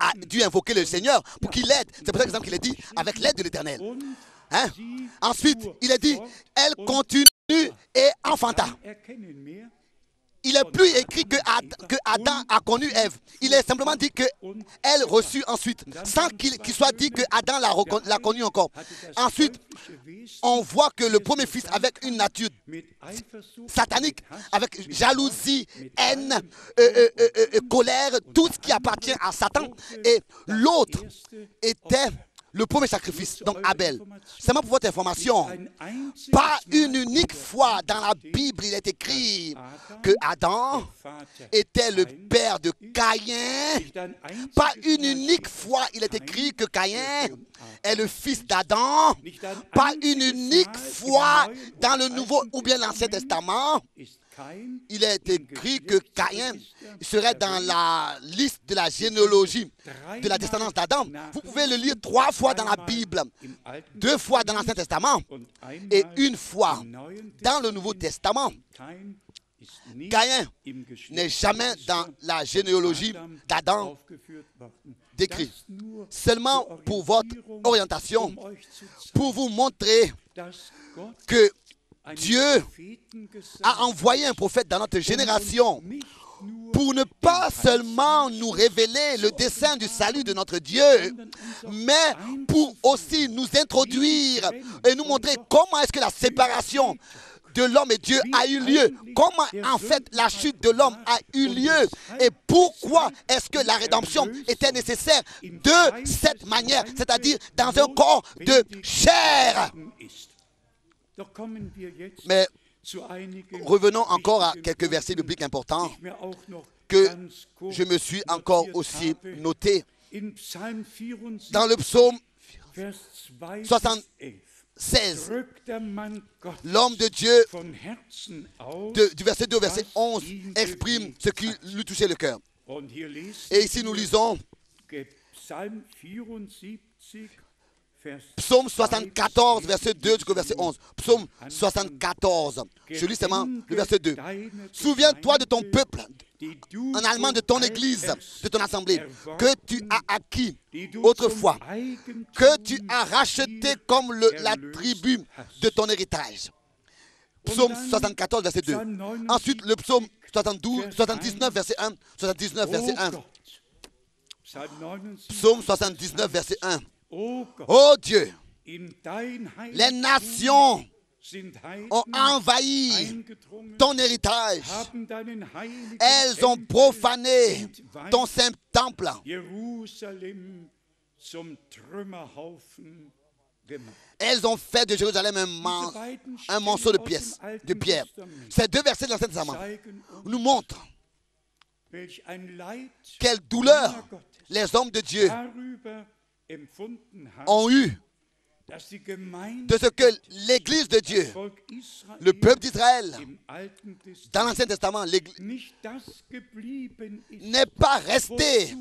a dû invoquer le Seigneur pour qu'il l'aide. C'est pour ça, exemple, qu'il est dit avec l'aide de l'Éternel. Ensuite, il est dit, elle continue et enfanta. Il n'est plus écrit que Adam a connu Ève. Il est simplement dit qu'elle reçut ensuite, sans qu'il soit dit que Adam l'a connu encore. Ensuite, on voit que le premier fils, avec une nature satanique, avec jalousie, haine, colère, tout ce qui appartient à Satan. Et l'autre était le premier sacrifice, donc Abel. Seulement pour votre information, pas une unique fois dans la Bible, il est écrit que Adam était le père de Caïn. Pas une unique fois, il est écrit que Caïn est le fils d'Adam. Pas une unique fois dans le Nouveau ou bien l'Ancien Testament, il est écrit que Caïn serait dans la liste de la généalogie de la descendance d'Adam. Vous pouvez le lire 3 fois dans la Bible, 2 fois dans l'Ancien Testament et 1 fois dans le Nouveau Testament. Caïn n'est jamais dans la généalogie d'Adam décrit. Seulement pour votre orientation, pour vous montrer que Dieu a envoyé un prophète dans notre génération pour ne pas seulement nous révéler le dessein du salut de notre Dieu, mais pour aussi nous introduire et nous montrer comment est-ce que la séparation de l'homme et Dieu a eu lieu, comment en fait la chute de l'homme a eu lieu et pourquoi est-ce que la rédemption était nécessaire de cette manière, c'est-à-dire dans un corps de chair. Mais revenons encore à quelques versets bibliques importants que je me suis encore aussi noté. Dans le psaume 76, l'homme de Dieu, du verset 2 au verset 11, exprime ce qui lui touchait le cœur. Et ici nous lisons Psaume 74, verset 2 jusqu'au verset 11. Psaume 74. Je lis seulement le verset 2. Souviens-toi de ton peuple, en allemand de ton église, de ton assemblée, que tu as acquis autrefois, que tu as racheté comme la tribu de ton héritage. Psaume 74, verset 2. Ensuite, le psaume 79, verset 1. 79, verset 1. Psaume 79, verset 1. Oh Dieu, les nations ont envahi ton héritage. Elles ont profané ton saint temple. Elles ont fait de Jérusalem un monceau de pierre. Ces 2 versets de l'Ancien Testament nous montrent quelle douleur les hommes de Dieu ont eu de ce que l'Église de Dieu, le peuple d'Israël, dans l'Ancien Testament, n'est pas resté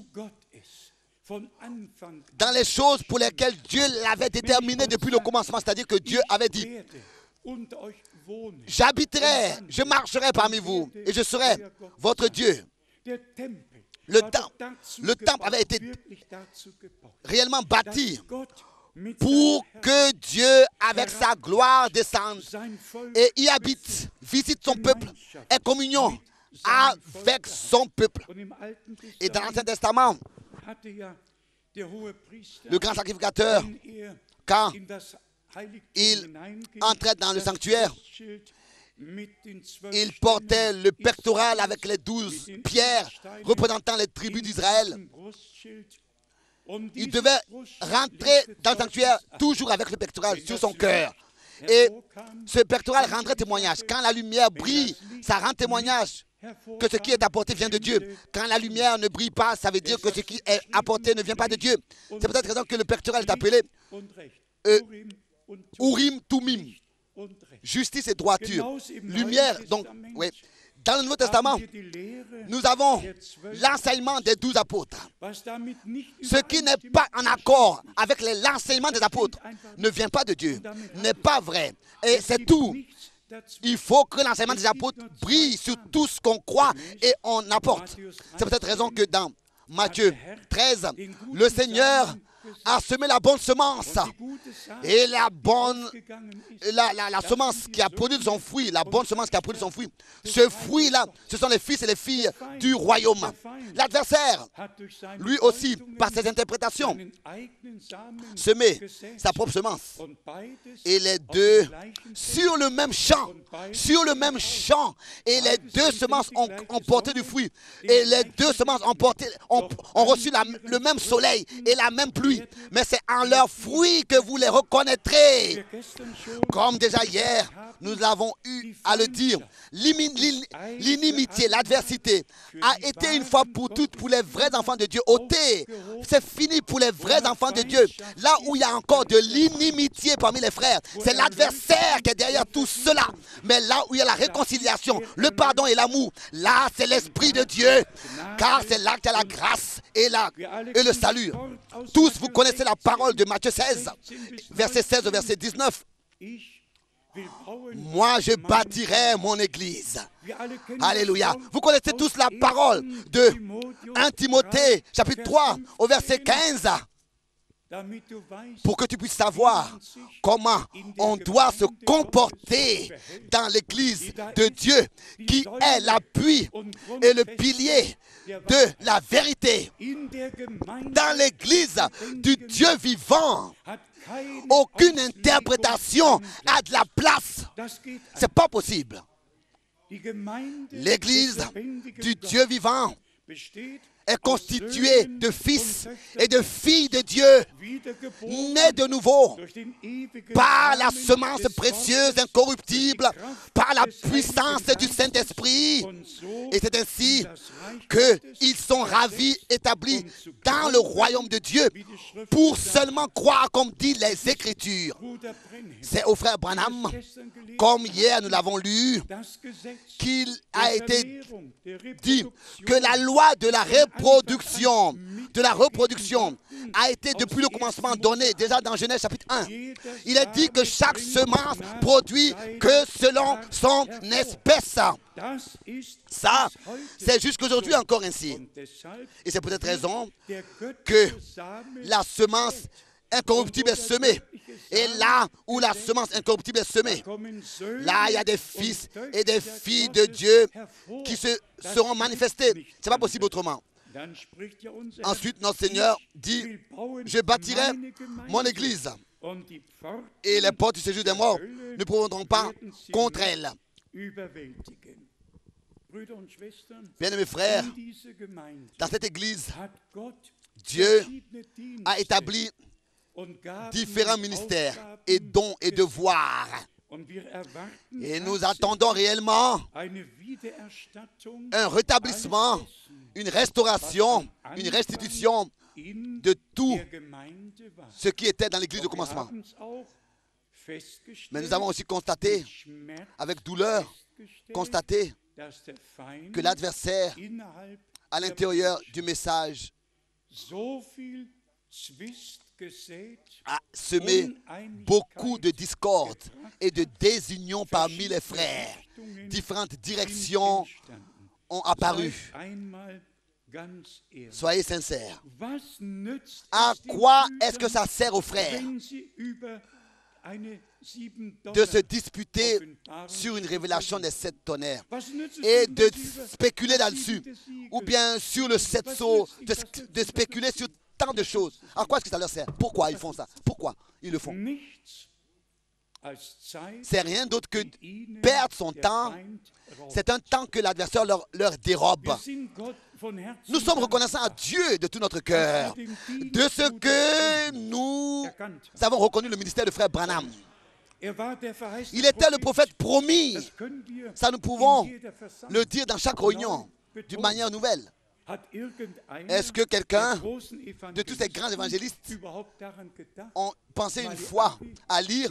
dans les choses pour lesquelles Dieu l'avait déterminé depuis le commencement. C'est-à-dire que Dieu avait dit, j'habiterai, je marcherai parmi vous et je serai votre Dieu. Le temple avait été réellement bâti pour que Dieu, avec sa gloire, descende et y habite, visite son peuple, ait communion avec son peuple. Et dans l'Ancien Testament, le grand sacrificateur, quand il entrait dans le sanctuaire, il portait le pectoral avec les 12 pierres représentant les tribus d'Israël. Il devait rentrer dans le sanctuaire toujours avec le pectoral sur son cœur. Et ce pectoral rendrait témoignage. Quand la lumière brille, ça rend témoignage que ce qui est apporté vient de Dieu. Quand la lumière ne brille pas, ça veut dire que ce qui est apporté ne vient pas de Dieu. C'est pour cette raison que le pectoral est appelé Urim Tumim. Justice et droiture. Lumière, donc, oui. Dans le Nouveau Testament, nous avons l'enseignement des 12 apôtres. Ce qui n'est pas en accord avec l'enseignement des apôtres ne vient pas de Dieu, n'est pas vrai. Et c'est tout. Il faut que l'enseignement des apôtres brille sur tout ce qu'on croit et on apporte. C'est pour cette raison que dans Matthieu 13, le Seigneur a semé la bonne semence et la semence qui a produit son fruit, la bonne semence qui a produit son fruit, ce fruit-là, ce sont les fils et les filles du royaume. L'adversaire, lui aussi, par ses interprétations, semé sa propre semence. Et les deux, sur le même champ, et les deux semences ont porté du fruit. Et les deux semences ont reçu le même soleil et la même pluie. Mais c'est en leurs fruits que vous les reconnaîtrez. Comme déjà hier, nous avons eu à le dire, l'inimitié, l'adversité a été une fois pour toutes pour les vrais enfants de Dieu ôtée. C'est fini pour les vrais enfants de Dieu. Là où il y a encore de l'inimitié parmi les frères, c'est l'adversaire qui est derrière tout cela. Mais là où il y a la réconciliation, le pardon et l'amour, là c'est l'Esprit de Dieu. Car c'est là qu'il y a la grâce et le salut. Tous vous connaissez la parole de Matthieu 16, verset 16 au verset 19. Moi, je bâtirai mon église. Alléluia. Vous connaissez tous la parole de 1 Timothée, chapitre 3, au verset 15. Pour que tu puisses savoir comment on doit se comporter dans l'église de Dieu, qui est l'appui et le pilier de la vérité. Dans l'église du Dieu vivant, aucune interprétation a de la place. C'est pas possible. L'église du Dieu vivant est constituée de fils et de filles de Dieu, nés de nouveau par la semence précieuse, incorruptible, par la puissance du Saint-Esprit. Et c'est ainsi qu'ils sont ravis, établis dans le royaume de Dieu, pour seulement croire, comme dit les Écritures. C'est au frère Branham, comme hier nous l'avons lu, qu'il a été dit que la loi de la reproduction a été depuis le commencement donnée déjà dans Genèse chapitre 1. Il est dit que chaque semence produit que selon son espèce. Ça, c'est jusqu'aujourd'hui encore ainsi. Et c'est pour cette raison que la semence incorruptible est semée. Et là où la semence incorruptible est semée, là il y a des fils et des filles de Dieu qui seront manifestés. Ce n'est pas possible autrement. Ensuite, notre Seigneur dit, je bâtirai mon église et les portes du séjour des morts ne prévaudront pas contre elle. Bien-aimés frères, dans cette église, Dieu a établi différents ministères et dons et devoirs. Et nous attendons réellement un rétablissement, une restauration, une restitution de tout ce qui était dans l'église de commencement. Mais nous avons aussi constaté, avec douleur, que l'adversaire, à l'intérieur du message, a semé beaucoup de discorde et de désunion parmi les frères. Différentes directions ont apparu. Soyez sincères. À quoi est-ce que ça sert aux frères de se disputer sur une révélation des 7 tonnerres et de spéculer là-dessus, ou bien sur le 7 sceaux, de spéculer sur tant de choses. À quoi est-ce que ça leur sert? Pourquoi ils font ça? Pourquoi ils le font? C'est rien d'autre que perdre son temps. C'est un temps que l'adversaire leur dérobe. Nous sommes reconnaissants à Dieu de tout notre cœur de ce que nous avons reconnu le ministère de frère Branham. Il était le prophète promis. Ça, nous pouvons le dire dans chaque réunion d'une manière nouvelle. Est-ce que quelqu'un de tous ces grands évangélistes ont pensé une fois à lire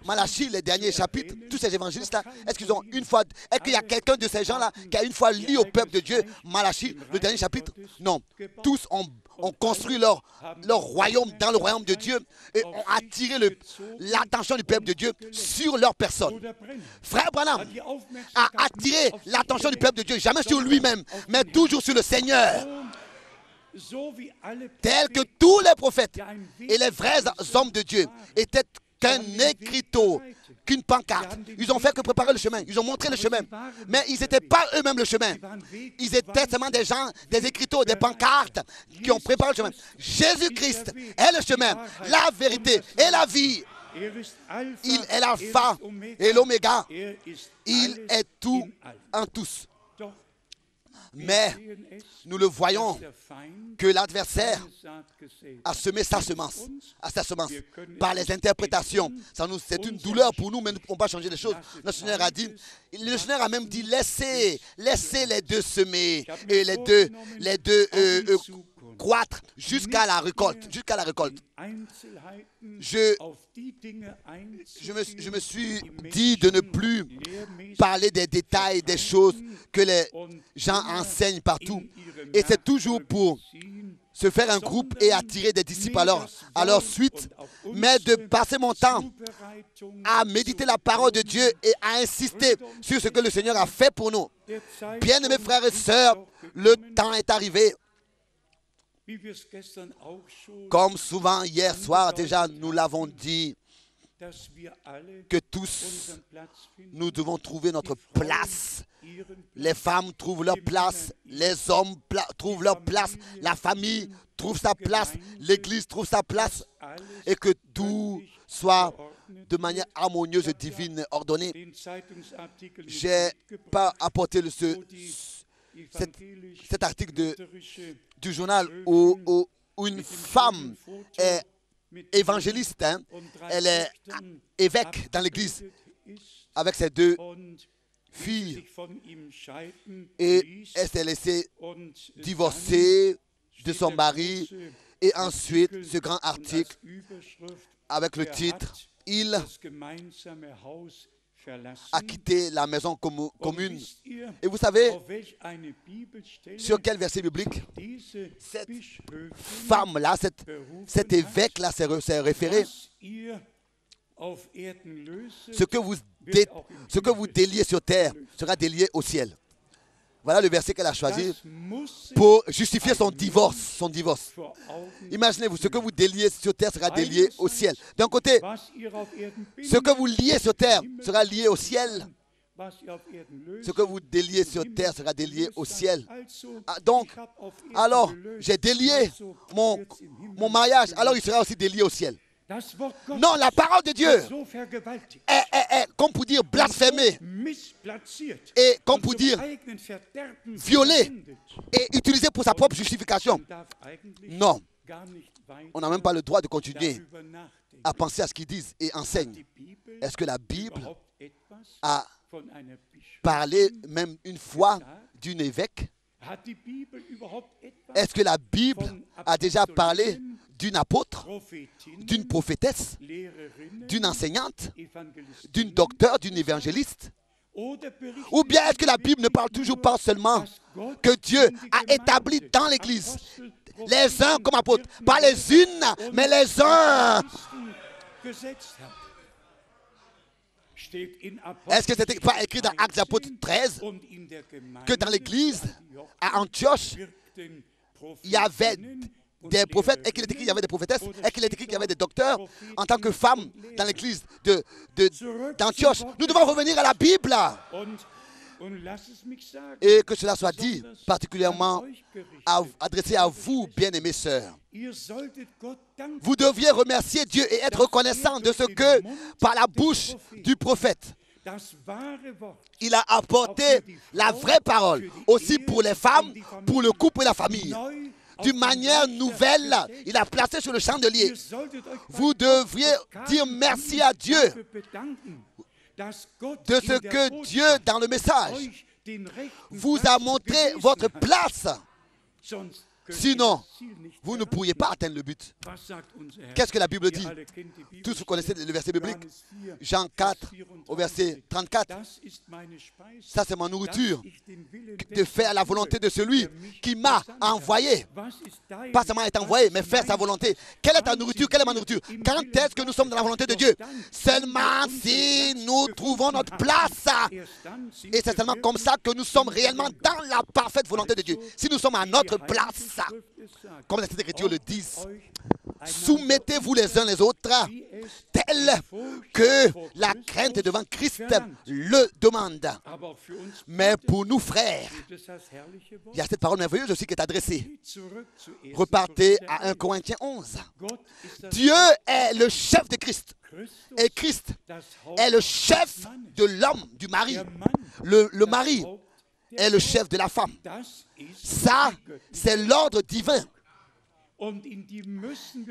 Malachie, les derniers chapitres, tous ces évangélistes-là? Est-ce qu'ils ont une fois, est-ce qu'il y a quelqu'un de ces gens-là qui a une fois lu au peuple de Dieu Malachie, le dernier chapitre? Non. Tous ont construit leur royaume dans le royaume de Dieu et ont attiré l'attention du peuple de Dieu sur leur personne. Frère Branham a attiré l'attention du peuple de Dieu, jamais sur lui-même, mais toujours sur le Seigneur. Tel que tous les prophètes et les vrais hommes de Dieu étaient qu'un écriteau, qu'une pancarte. Ils ont fait que préparer le chemin. Ils ont montré le chemin. Mais ils n'étaient pas eux-mêmes le chemin. Ils étaient seulement des gens, des écriteaux, des pancartes qui ont préparé le chemin. Jésus-Christ est le chemin, la vérité et la vie. Il est l'alpha et l'oméga. Il est tout en tous. Mais nous le voyons que l'adversaire a semé sa semence, par les interprétations. C'est une douleur pour nous, mais nous ne pouvons pas changer les choses. Le Seigneur a dit, le Seigneur a même dit, laissez les deux semer et les deux croître jusqu'à la récolte. Je me suis dit de ne plus parler des détails, des choses que les gens enseignent partout. Et c'est toujours pour se faire un groupe et attirer des disciples à leur suite, mais de passer mon temps à méditer la parole de Dieu et à insister sur ce que le Seigneur a fait pour nous. Bien-aimés frères et sœurs, le temps est arrivé. Comme souvent hier soir déjà nous l'avons dit, que tous nous devons trouver notre place. Les femmes trouvent leur place, les hommes trouvent leur place, la famille trouve sa place, l'Église trouve sa place, et que tout soit de manière harmonieuse et divine, ordonnée. Je n'ai pas apporté cet article du journal où une femme est évangéliste, elle est évêque dans l'église avec ses 2 filles et elle s'est laissée divorcer de son mari. Et ensuite ce grand article avec le titre « Il a quitté la maison commune ». Et vous savez sur quel verset biblique cette femme-là, cet évêque-là s'est référé? Ce que vous déliez sur terre sera délié au ciel. Voilà le verset qu'elle a choisi pour justifier son divorce. Imaginez-vous, ce que vous déliez sur terre sera délié au ciel. D'un côté, ce que vous liez sur terre sera lié au ciel. Ce que vous déliez sur terre sera délié au ciel. Alors, j'ai délié mon mariage, alors il sera aussi délié au ciel. Non, la parole de Dieu est comme pour dire blasphémée et comme pour dire violée et utilisée pour sa propre justification. Non, on n'a même pas le droit de continuer à penser à ce qu'ils disent et enseignent. Est-ce que la Bible a parlé même une fois d'un évêque? Est-ce que la Bible a déjà parlé d'une apôtre, d'une prophétesse, d'une enseignante, d'une docteure, d'une évangéliste? Ou bien est-ce que la Bible ne parle toujours pas seulement que Dieu a établi dans l'Église les uns comme apôtres, pas les unes, mais les uns? Est-ce que c'était pas écrit dans Actes des Apôtres 13 que dans l'église à Antioche, il y avait des prophètes et qu'il est écrit qu'il y avait des prophétesses et qu'il est écrit qu'il y avait des docteurs en tant que femmes dans l'église d'Antioche. Nous devons revenir à la Bible et que cela soit dit particulièrement adressé à vous, bien-aimés sœurs. Vous deviez remercier Dieu et être reconnaissant de ce que, par la bouche du prophète, il a apporté la vraie parole, aussi pour les femmes, pour le couple et la famille. D'une manière nouvelle, il a placé sur le chandelier. Vous devriez dire merci à Dieu de ce que Dieu, dans le message, vous a montré votre place. Sinon, vous ne pourriez pas atteindre le but. Qu'est-ce que la Bible dit? Tous vous connaissez le verset biblique. Jean 4, au verset 34. Ça, c'est ma nourriture, de faire la volonté de celui qui m'a envoyé. Pas seulement être envoyé, mais faire sa volonté. Quelle est ta nourriture? Quelle est ma nourriture? Quand est-ce que nous sommes dans la volonté de Dieu? Seulement si nous trouvons notre place. Et c'est seulement comme ça que nous sommes réellement dans la parfaite volonté de Dieu. Si nous sommes à notre place, comme les Écritures le disent, soumettez-vous les uns les autres, tel que la crainte devant Christ le demande. Mais pour nous, frères, il y a cette parole merveilleuse aussi qui est adressée. Repartez à 1 Corinthiens 11. Dieu est le chef de Christ. Et Christ est le chef de l'homme, du mari. Le mari est le chef de la femme. Ça, c'est l'ordre divin.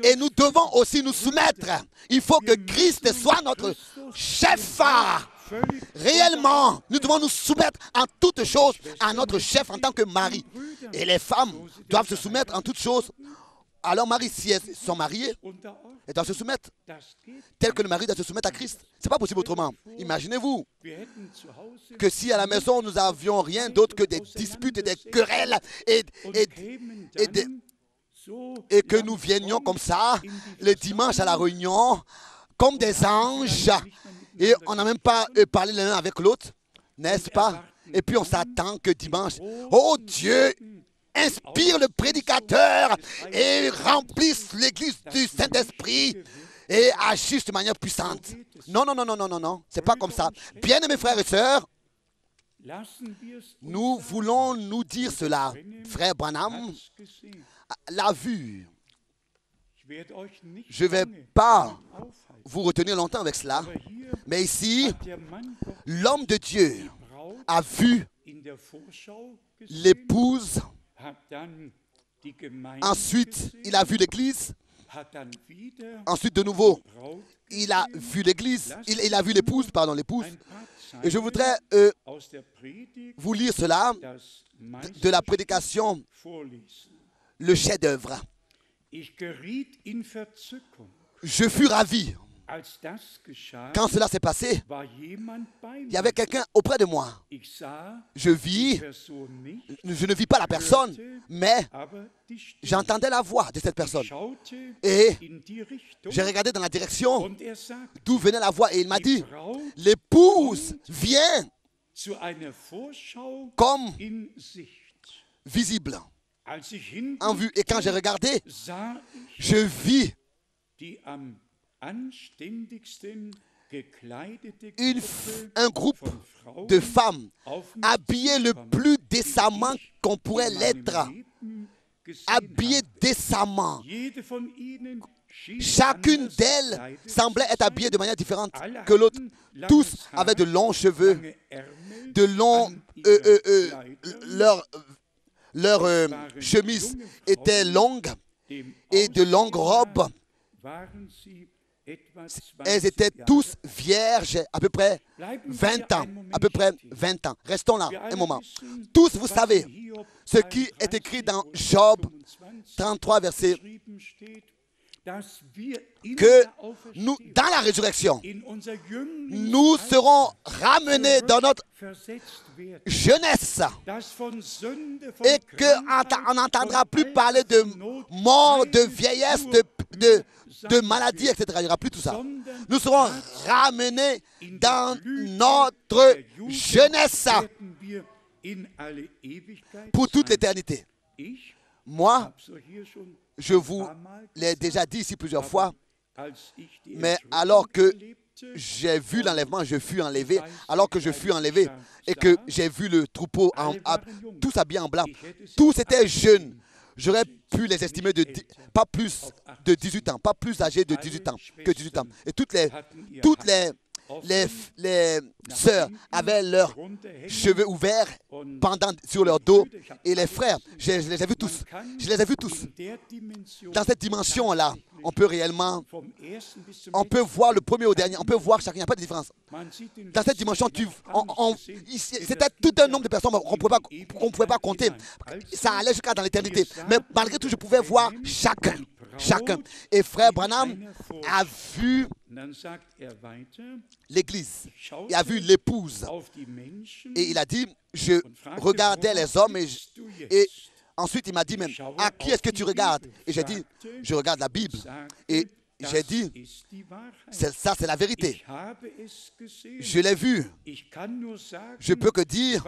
Et nous devons aussi nous soumettre. Il faut que Christ soit notre chef. Réellement, nous devons nous soumettre en toutes choses à notre chef en tant que mari. Et les femmes doivent se soumettre en toutes choses à leur mari. Si elles sont mariées, elles doivent se soumettre. Tel que le mari doit se soumettre à Christ. Ce n'est pas possible autrement. Imaginez-vous que si à la maison nous n'avions rien d'autre que des disputes et des querelles et que nous viennions comme ça le dimanche à la réunion comme des anges et on n'a même pas parlé l'un avec l'autre, n'est-ce pas? Et puis on s'attend que dimanche, oh Dieu, inspire le prédicateur et remplisse l'église du Saint-Esprit et agisse de manière puissante. Non, non, non, non, non, non, non, c'est pas comme ça. Bien aimés frères et sœurs, nous voulons nous dire cela. Frère Branham l'a vu. Je ne vais pas vous retenir longtemps avec cela, mais ici, l'homme de Dieu a vu l'épouse. Ensuite, il a vu l'église. Ensuite, de nouveau, il a vu l'église. Il a vu l'épouse, pardon, l'épouse. Et je voudrais vous lire cela de la prédication, le chef-d'œuvre. Je fus ravi. Quand cela s'est passé, il y avait quelqu'un auprès de moi. Je ne vis pas la personne, mais j'entendais la voix de cette personne. Et j'ai regardé dans la direction d'où venait la voix et il m'a dit, l'épouse vient comme visible, en vue. Et quand j'ai regardé, je vis un groupe de femmes habillées le plus décemment qu'on pourrait l'être, habillées décemment. Chacune d'elles semblait être habillée de manière différente que l'autre. Tous avaient de longs cheveux, de longs... Leur chemise était longue et de longues robes. Elles étaient tous vierges, à peu près 20 ans. À peu près 20 ans. Restons là un moment. Tous, vous savez ce qui est écrit dans Job 33, verset, que nous, dans la résurrection, nous serons ramenés dans notre jeunesse et qu'on n'entendra plus parler de mort, de vieillesse, de maladie, etc. Il n'y aura plus tout ça. Nous serons ramenés dans notre jeunesse pour toute l'éternité. Moi, je vous l'ai déjà dit ici plusieurs fois, mais alors que j'ai vu l'enlèvement, je fus enlevé. Alors que je fus enlevé et que j'ai vu le troupeau tous habillés en blanc, tous étaient jeunes. J'aurais pu les estimer pas plus de 18 ans, pas plus âgés de 18 ans que 18 ans. Et toutes les sœurs avaient leurs cheveux ouverts pendant sur leur dos. Et les frères, je les ai vus tous. Je les ai vus tous. Dans cette dimension-là, on peut réellement, on peut voir le premier au dernier, on peut voir chacun, il n'y a pas de différence. Dans cette dimension, c'était tout un nombre de personnes qu'on ne pouvait pas compter. Ça allait jusqu'à dans l'éternité. Mais malgré tout, je pouvais voir chacun. Et frère Branham a vu l'église. Il a vu l'épouse. Et il a dit, je regardais les hommes et ensuite il m'a dit même, à qui est-ce que tu regardes? Et j'ai dit, je regarde la Bible. Et j'ai dit, ça c'est la vérité. Je l'ai vu. Je peux que dire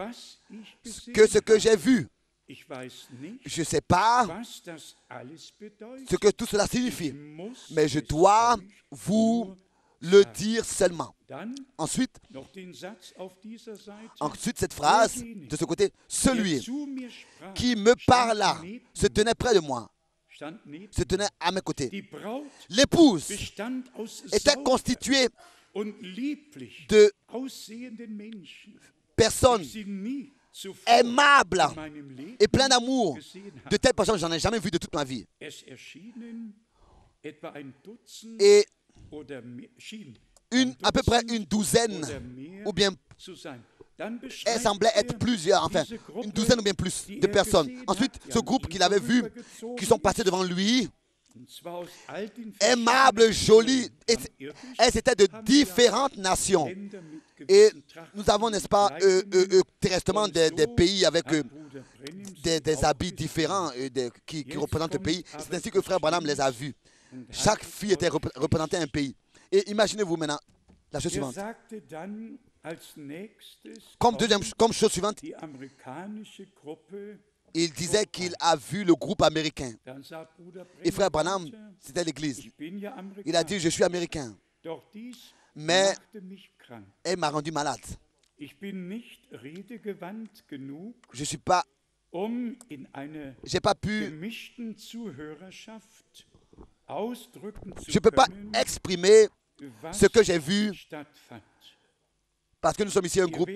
que ce que j'ai vu. Je ne sais pas ce que tout cela signifie, mais je dois vous le dire seulement. Ensuite, cette phrase de ce côté, celui qui me parla se tenait près de moi, se tenait à mes côtés. L'épouse était constituée de personnes aimables et pleines d'amour. De telles personnes, je n'en ai jamais vu de toute ma vie. Et à peu près une douzaine, ou bien elle semblait être plusieurs, enfin, une douzaine ou bien plus de personnes. Ensuite, ce groupe qu'il avait vu, qui sont passés devant lui, aimables, jolis, elles étaient de différentes nations. Et nous avons, n'est-ce pas, terresтрement des pays avec des habits différents qui représentent le pays. C'est ainsi que frère Branham les a vus. Chaque fille était représentée un pays. Et imaginez-vous maintenant la chose suivante. Comme chose suivante, il disait qu'il a vu le groupe américain. Et frère Branham, c'était l'église. Il a dit, je suis américain. Mais elle m'a rendu malade. Je suis pas, j'ai pas pu, je ne peux pas exprimer ce que j'ai vu parce que nous sommes ici un groupe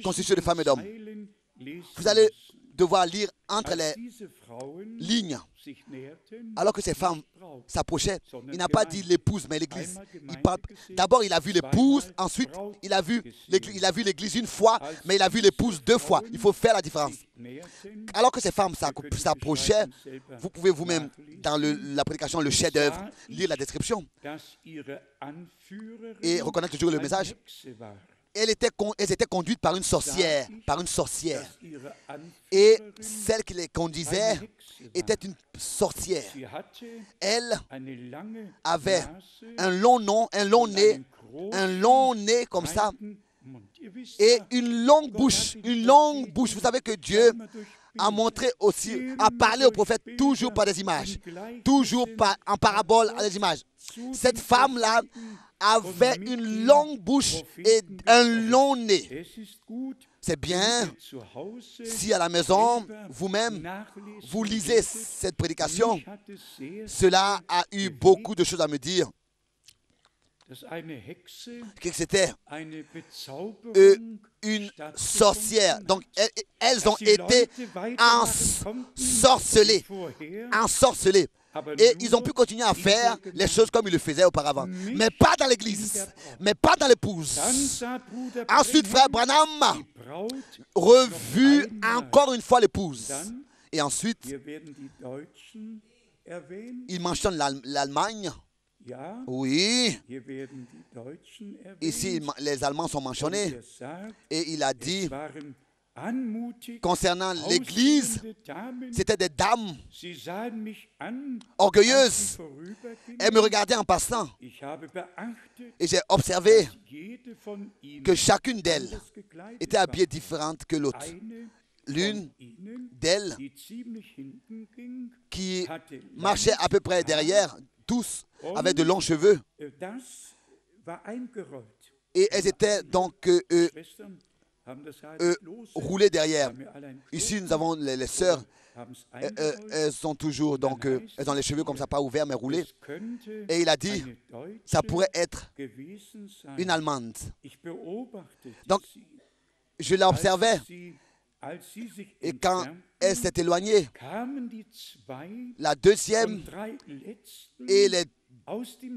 constitué de femmes et d'hommes. Vous allez devoir lire entre les lignes. Alors que ces femmes s'approchaient, il n'a pas dit l'épouse, mais l'église. D'abord, il a vu l'épouse, ensuite, il a vu l'église une fois, mais il a vu l'épouse deux fois. Il faut faire la différence. Alors que ces femmes s'approchaient, vous pouvez vous-même, dans la prédication, le chef-d'œuvre, lire la description et reconnaître toujours le message. Elles étaient conduites par une sorcière, Et celle qui les conduisait était une sorcière. Elle avait un long nez comme ça, et une longue bouche. Vous savez que Dieu a montré aussi, a parlé au prophète toujours par des images, toujours en parabole à des images. Cette femme-là avait une longue bouche et un long nez. C'est bien si à la maison, vous-même, vous lisez cette prédication. Cela a eu beaucoup de choses à me dire. Que c'était une sorcière. Donc, elles ont été ensorcelées. Et ils ont pu continuer à faire les choses comme ils le faisaient auparavant. Mais pas dans l'église. Mais pas dans l'épouse. Ensuite, frère Branham revu encore une fois l'épouse. Et ensuite, il mentionne l'Allemagne. Oui. Ici, les Allemands sont mentionnés. Et il a dit, concernant l'Église, c'était des dames orgueilleuses. Elles me regardaient en passant. Et j'ai observé que chacune d'elles était habillée différente que l'autre. l'une d'elles qui marchait à peu près derrière, tous avaient de longs cheveux. Et elles étaient donc roulées derrière. Ici, nous avons les sœurs. Elles sont toujours, donc, elles ont les cheveux comme ça, pas ouverts, mais roulés. Et il a dit, ça pourrait être une Allemande. Donc, je l'observais. Et quand elle s'est éloignée, la deuxième et les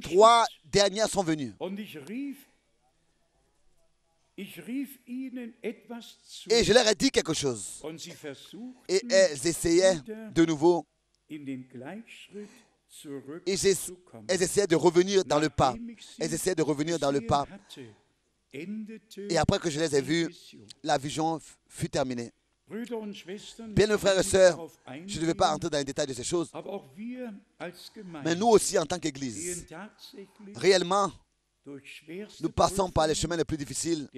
trois dernières sont venues. Et je leur ai dit quelque chose. Et elles essayaient de nouveau. Elles essayaient de revenir dans le pas. Elles essayaient de revenir dans le pas. Et après que je les ai vues, la vision fut terminée. Bien, mes frères et sœurs, je ne vais pas entrer dans les détails de ces choses. Mais nous aussi, en tant qu'Église, réellement, nous passons par les chemins les plus difficiles.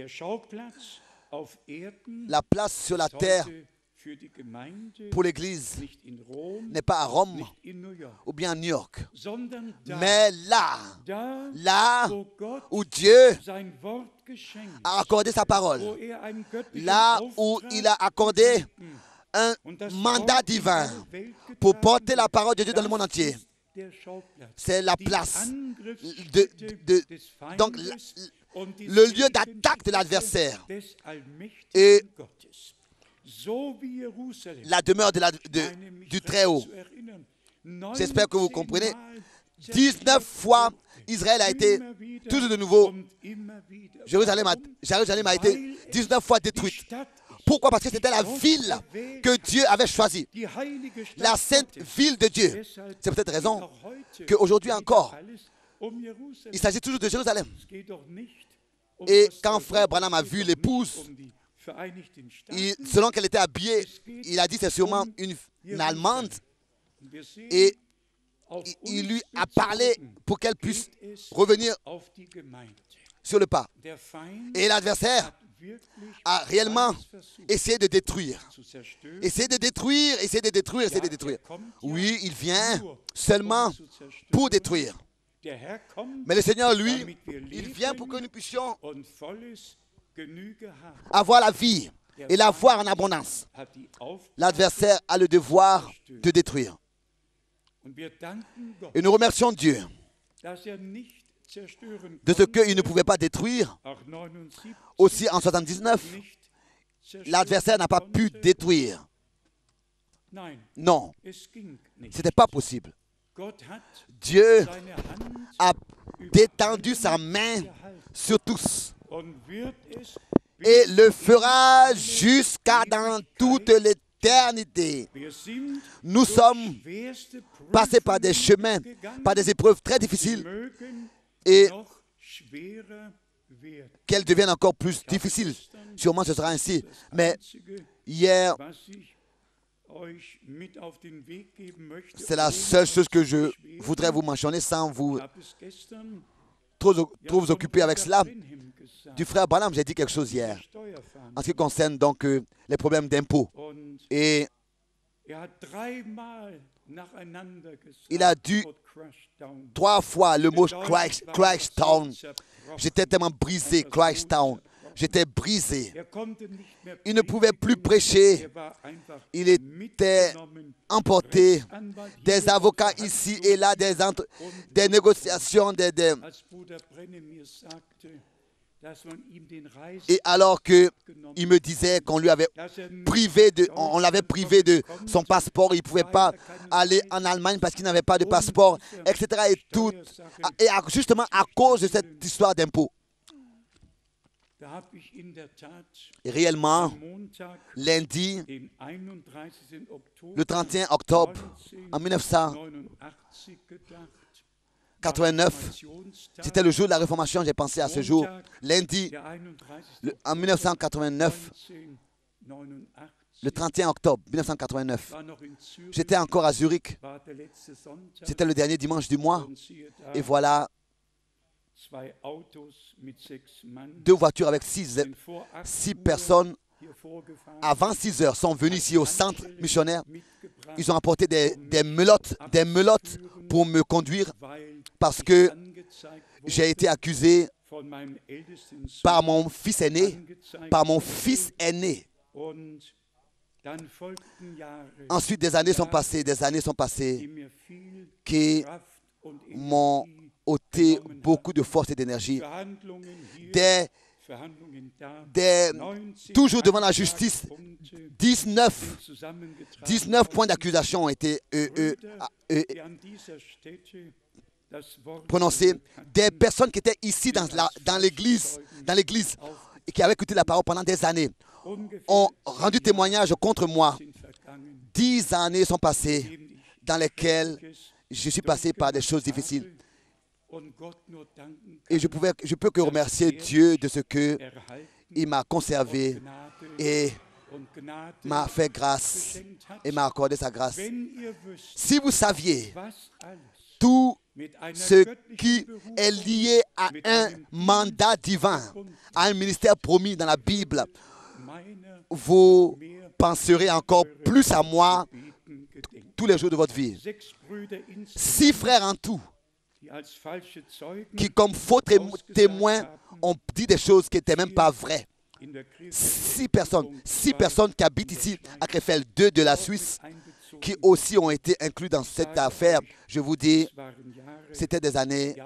La place sur la terre pour l'Église n'est pas à Rome ou bien à New York, mais là où Dieu a accordé sa parole, là où il a accordé un mandat divin pour porter la parole de Dieu dans le monde entier. C'est la place, donc le lieu d'attaque de l'adversaire et la demeure du Très-Haut. J'espère que vous comprenez. 19 fois, Israël a été toujours de nouveau. Jérusalem a été 19 fois détruite. Pourquoi? Parce que c'était la ville que Dieu avait choisie. La sainte ville de Dieu. C'est peut-être raison qu'aujourd'hui encore, il s'agit toujours de Jérusalem. Et quand frère Branham a vu l'épouse, selon qu'elle était habillée, il a dit c'est sûrement une Allemande. Et il lui a parlé pour qu'elle puisse revenir sur le pas. Et l'adversaire a réellement essayé de détruire. Essayer de détruire. Oui, il vient seulement pour détruire. Mais le Seigneur, lui, il vient pour que nous puissions avoir la vie et la voir en abondance. L'adversaire a le devoir de détruire. Et nous remercions Dieu de ce qu'il ne pouvait pas détruire. Aussi en 79, l'adversaire n'a pas pu détruire. Non, ce n'était pas possible. Dieu a détendu sa main sur tous et le fera jusqu'à dans toute l'éternité. Nous sommes passés par des chemins, par des épreuves très difficiles et qu'elles deviennent encore plus difficiles. Sûrement ce sera ainsi. Mais hier, c'est la seule chose que je voudrais vous mentionner sans vous trop vous occuper avec cela. Du frère Branham, j'ai dit quelque chose hier en ce qui concerne donc les problèmes d'impôts. Et il a dit 3 fois le mot Christtown. J'étais tellement brisé, Christtown. J'étais brisé. Il ne pouvait plus prêcher. Il était emporté. Des avocats ici et là, des négociations, Et alors qu'il me disait qu'on lui avait on l'avait privé de son passeport, il ne pouvait pas aller en Allemagne parce qu'il n'avait pas de passeport, etc. Et justement à cause de cette histoire d'impôt. Et réellement, lundi, le 31 octobre en 1989, c'était le jour de la Réformation, j'ai pensé à ce jour. Lundi, en 1989, le 31 octobre 1989, j'étais encore à Zurich. C'était le dernier dimanche du mois. Et voilà, 2 voitures avec 6 personnes avant 6 heures, sont venus ici au centre missionnaire. Ils ont apporté des melottes pour me conduire parce que j'ai été accusé par mon fils aîné, Ensuite, des années sont passées qui m'ont ôté beaucoup de force et d'énergie. Toujours devant la justice, 19 points d'accusation ont été prononcés. Des personnes qui étaient ici dans l'église et qui avaient écouté la parole pendant des années ont rendu témoignage contre moi. 10 années sont passées dans lesquelles je suis passé par des choses difficiles. Et je peux que remercier Dieu de ce qu'il m'a conservé et m'a fait grâce et m'a accordé sa grâce. Si vous saviez tout ce qui est lié à un mandat divin, à un ministère promis dans la Bible, vous penserez encore plus à moi tous les jours de votre vie. 6 frères en tout qui, comme faux témoins, ont dit des choses qui n'étaient même pas vraies. 6 personnes qui habitent ici à Krefeld, 2 de la Suisse, qui aussi ont été inclus dans cette affaire. Je vous dis, c'était des années.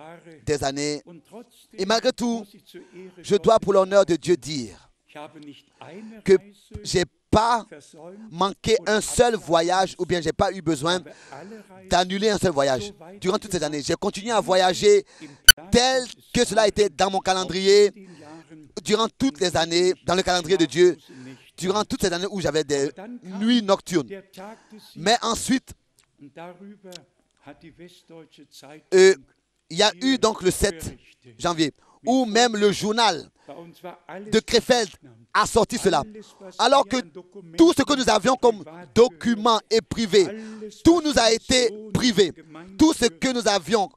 Et malgré tout, je dois pour l'honneur de Dieu dire que je n'ai pas manqué un seul voyage ou bien je n'ai pas eu besoin d'annuler un seul voyage. Durant toutes ces années, j'ai continué à voyager tel que cela était dans mon calendrier, durant toutes les années, dans le calendrier de Dieu, durant toutes ces années où j'avais des nuits nocturnes. Mais ensuite, il y a eu donc le 7 janvier, où même le journal de Krefeld a sorti cela. Alors que tout ce que nous avions comme document est privé, tout nous a été privé. Tout ce que nous avions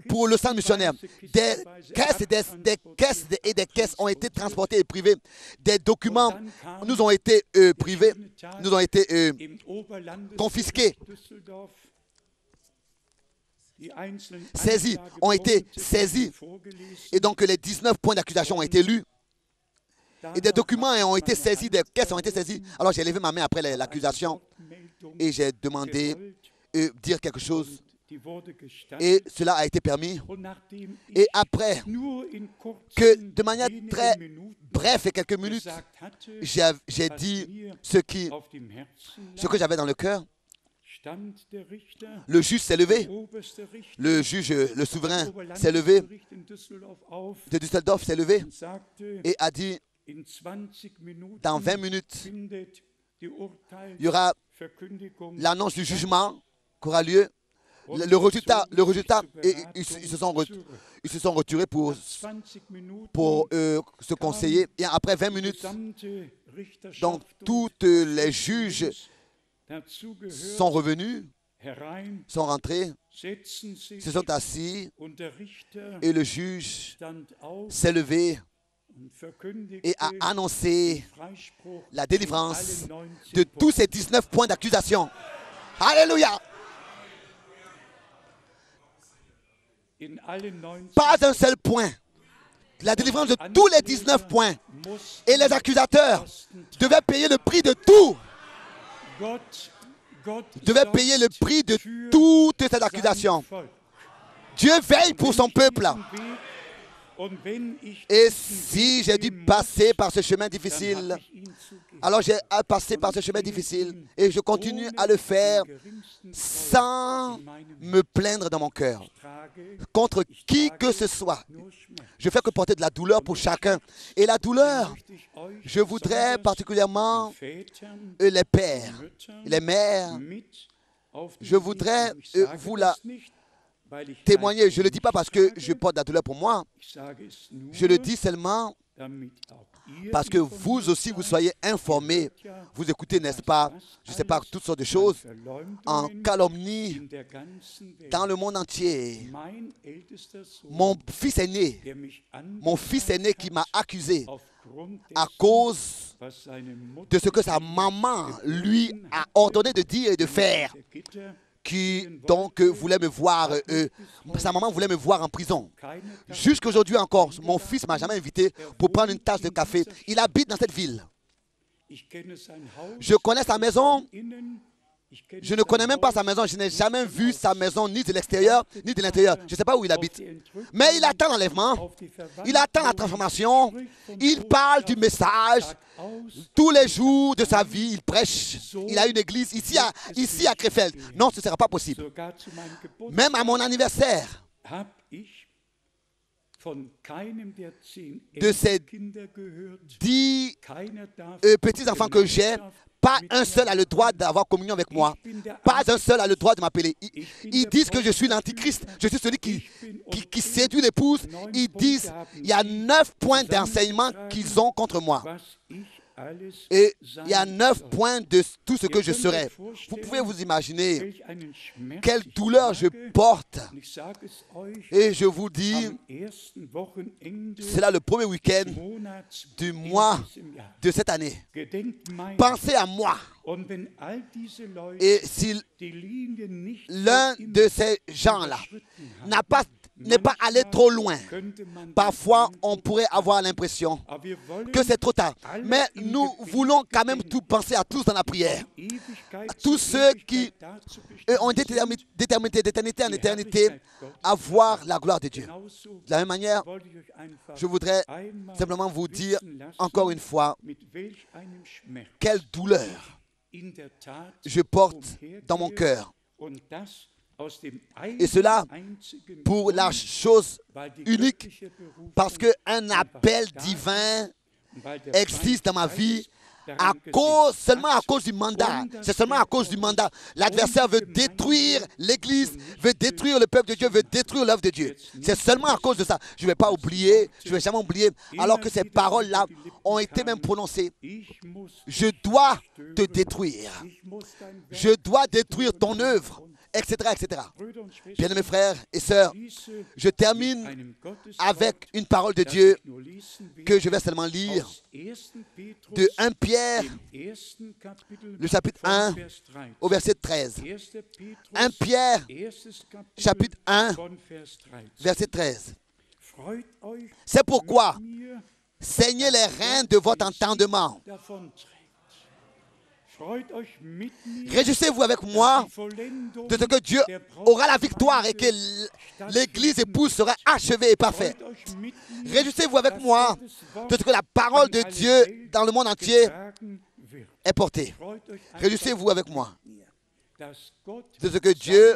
pour le centre missionnaire, des caisses ont été transportées et privées. Des documents nous ont été privés, nous ont été confisqués. Ont été saisis. Et donc les 19 points d'accusation ont été lus. Et des documents ont été saisis, des caisses ont été saisies. Alors j'ai levé ma main après l'accusation et j'ai demandé dire quelque chose. Et cela a été permis. Et après que de manière très brève et quelques minutes, j'ai dit ce que j'avais dans le cœur. Le juge s'est levé, le souverain s'est levé, de Düsseldorf s'est levé et a dit, dans 20 minutes, il y aura l'annonce du jugement qui aura lieu. Le résultat, ils se sont retirés pour se conseiller. Et après 20 minutes, donc tous les juges sont revenus, sont rentrés, se sont assis et le juge s'est levé et a annoncé la délivrance de tous ces 19 points d'accusation. Alléluia! Pas un seul point. La délivrance de tous les 19 points. Et les accusateurs devaient payer le prix de tout. Devait payer le prix de toutes ces accusations. Dieu veille pour son peuple. Et si j'ai dû passer par ce chemin difficile, alors j'ai passé par ce chemin difficile et je continue à le faire sans me plaindre dans mon cœur contre qui que ce soit. Je fais que porter de la douleur pour chacun. Et la douleur, je voudrais particulièrement les pères, les mères, je voudrais vous la témoigner. Je ne le dis pas parce que je porte de la douleur pour moi. Je le dis seulement parce que vous aussi, vous soyez informés. Vous écoutez, n'est-ce pas, je ne sais pas, toutes sortes de choses, en calomnie dans le monde entier. Mon fils aîné qui m'a accusé à cause de ce que sa maman lui a ordonné de dire et de faire, qui donc voulait me voir, sa maman voulait me voir en prison. Jusqu'aujourd'hui encore, mon fils ne m'a jamais invité pour prendre une tasse de café. Il habite dans cette ville. Je connais sa maison. Je ne connais même pas sa maison. Je n'ai jamais vu sa maison ni de l'extérieur ni de l'intérieur. Je ne sais pas où il habite. Mais il attend l'enlèvement. Il attend la transformation. Il parle du message. Tous les jours de sa vie, il prêche. Il a une église ici à Krefeld. Non, ce ne sera pas possible. Même à mon anniversaire, de ces 10 petits-enfants que j'ai, pas un seul a le droit d'avoir communion avec moi. Pas un seul a le droit de m'appeler. Ils disent que je suis l'antichrist. Je suis celui qui séduit l'épouse. Ils disent, il y a 9 points d'enseignement qu'ils ont contre moi. Et il y a 9 points de tout ce que je serai. Vous pouvez vous imaginer quelle douleur je porte. Et je vous dis, c'est là le premier week-end du mois de cette année. Pensez à moi. Et si l'un de ces gens-là n'est pas allé trop loin, parfois on pourrait avoir l'impression que c'est trop tard. Mais nous voulons quand même tout penser à tous dans la prière. À tous ceux qui ont été déterminés d'éternité en éternité à voir la gloire de Dieu. De la même manière, je voudrais simplement vous dire encore une fois quelle douleur je porte dans mon cœur. Et cela pour la chose unique, parce qu'un appel divin existe dans ma vie seulement à cause du mandat. C'est seulement à cause du mandat. L'adversaire veut détruire l'Église, veut détruire le peuple de Dieu, veut détruire l'œuvre de Dieu. C'est seulement à cause de ça. Je ne vais pas oublier, je ne vais jamais oublier, alors que ces paroles-là ont été même prononcées. Je dois te détruire. Je dois détruire ton œuvre. Etc., etc. Bien-aimés frères et sœurs, je termine avec une parole de Dieu que je vais seulement lire de 1 Pierre, le chapitre 1, au verset 13. 1 Pierre, chapitre 1, verset 13. C'est pourquoi saignez les reins de votre entendement. Réjouissez-vous avec moi de ce que Dieu aura la victoire et que l'Église épouse sera achevée et parfaite. Réjouissez-vous avec moi de ce que la parole de Dieu dans le monde entier est portée. Réjouissez-vous avec moi de ce que Dieu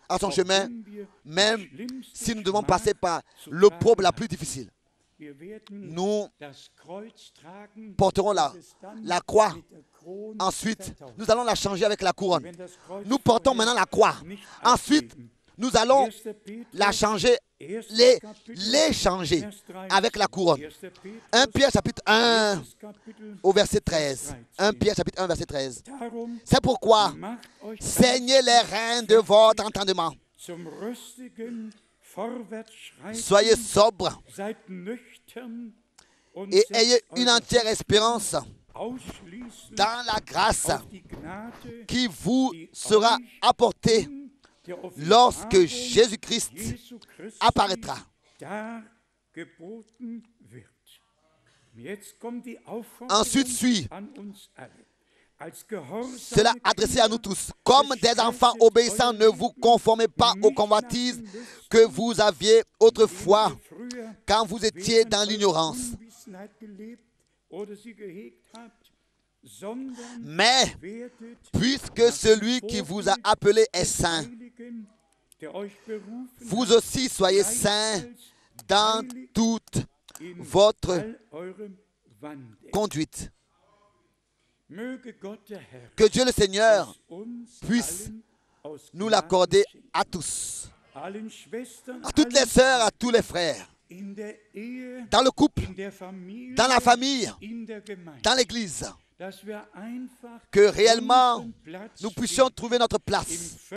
a son chemin, même si nous devons passer par l'opprobre la plus difficile. Nous porterons la croix. Ensuite, nous allons la changer avec la couronne. Nous portons maintenant la croix. Ensuite, nous allons la changer, les changer avec la couronne. 1 Pierre chapitre 1 au verset 13. 1 Pierre chapitre 1 verset 13. C'est pourquoi saignez les reins de votre entendement. Soyez sobres et ayez une entière espérance dans la grâce qui vous sera apportée lorsque Jésus-Christ apparaîtra. Ensuite suit cela adressé à nous tous. Comme des enfants obéissants, ne vous conformez pas aux convoitises que vous aviez autrefois quand vous étiez dans l'ignorance. Mais, puisque celui qui vous a appelé est saint, vous aussi soyez saints dans toute votre conduite. Que Dieu le Seigneur puisse nous l'accorder à tous, à toutes les sœurs, à tous les frères. dans le couple, dans la famille, dans l'Église, que réellement nous puissions trouver notre place.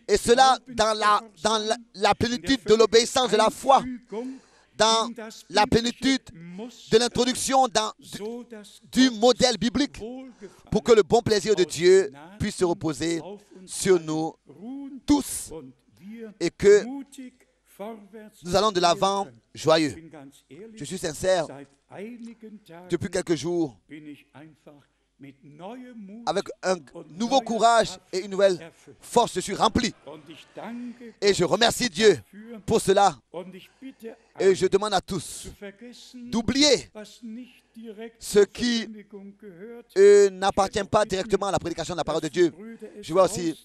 Et cela dans la plénitude de l'obéissance de la foi, dans la plénitude de l'introduction du modèle biblique, pour que le bon plaisir de Dieu puisse se reposer sur nous tous et que nous allons de l'avant joyeux. Je suis sincère, depuis quelques jours, avec un nouveau courage et une nouvelle force, je suis rempli. Et je remercie Dieu pour cela. Et je demande à tous d'oublier ce qui n'appartient pas directement à la prédication de la parole de Dieu. Je vais aussi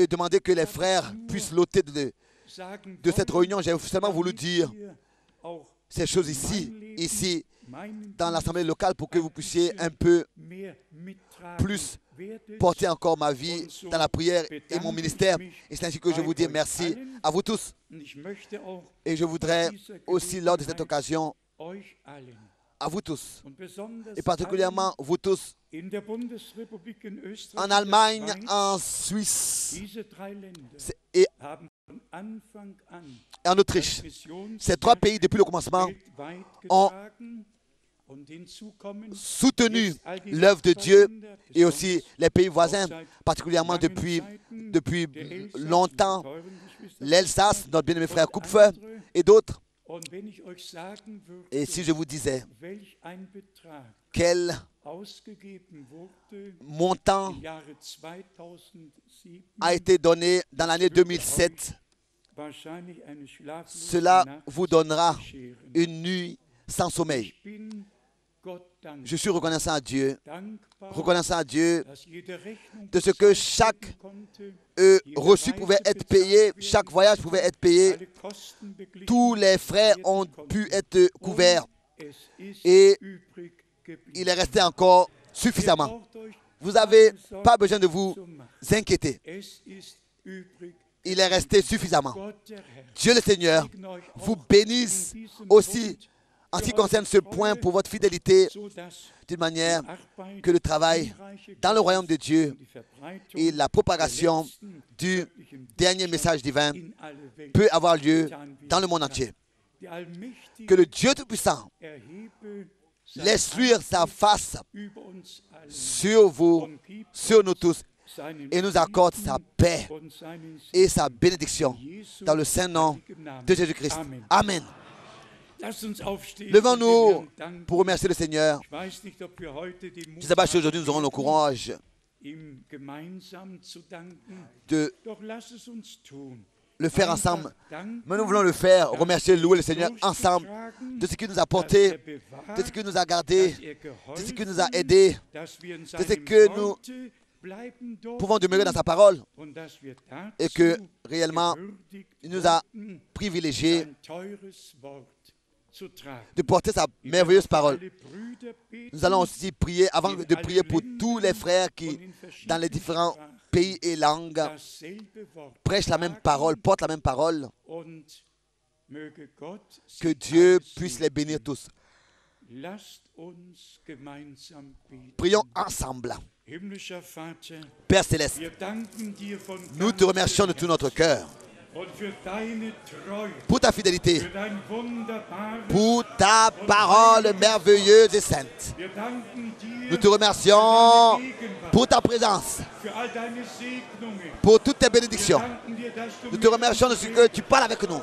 demander que les frères puissent l'ôter de cette réunion. J'ai seulement voulu dire ces choses ici, dans l'assemblée locale, pour que vous puissiez un peu plus porter encore ma vie dans la prière et mon ministère. Et c'est ainsi que je vous dis merci à vous tous. Et je voudrais aussi, lors de cette occasion, à vous tous, et particulièrement vous tous, en Allemagne, en Suisse et en Autriche. Ces trois pays, depuis le commencement, ont soutenu l'œuvre de Dieu, et aussi les pays voisins, particulièrement depuis longtemps, l'Alsace, notre bien-aimé frère Kupfer et d'autres. Et si je vous disais quel montant a été donné dans l'année 2007, cela vous donnera une nuit sans sommeil. Je suis reconnaissant à Dieu de ce que chaque reçu pouvait être payé, chaque voyage pouvait être payé, tous les frais ont pu être couverts et il est resté encore suffisamment. Vous n'avez pas besoin de vous inquiéter. Il est resté suffisamment. Dieu le Seigneur vous bénisse aussi en ce qui concerne ce point pour votre fidélité, d'une manière que le travail dans le royaume de Dieu et la propagation du dernier message divin peut avoir lieu dans le monde entier. Que le Dieu Tout-Puissant laisse luire sa face sur vous, sur nous tous, et nous accorde sa paix et sa bénédiction dans le saint nom de Jésus-Christ. Amen. Levons-nous pour remercier le Seigneur. Je ne sais pas si aujourd'hui nous aurons le courage de le faire ensemble. Mais nous voulons le faire, remercier, louer le Seigneur ensemble de ce qu'il nous a porté, de ce qu'il nous a gardé, de ce qu'il nous a aidés, de ce que nous pouvons demeurer dans sa parole et que réellement il nous a privilégiés de porter sa merveilleuse parole. Nous allons aussi prier, avant de prier pour tous les frères qui, dans les différents pays et langues, prêchent la même parole, portent la même parole. Que Dieu puisse les bénir tous. Prions ensemble. Père Céleste, nous te remercions de tout notre cœur pour ta fidélité, pour ta parole merveilleuse et sainte. Nous te remercions pour ta présence, pour toutes tes bénédictions. Nous te remercions de ce que tu parles avec nous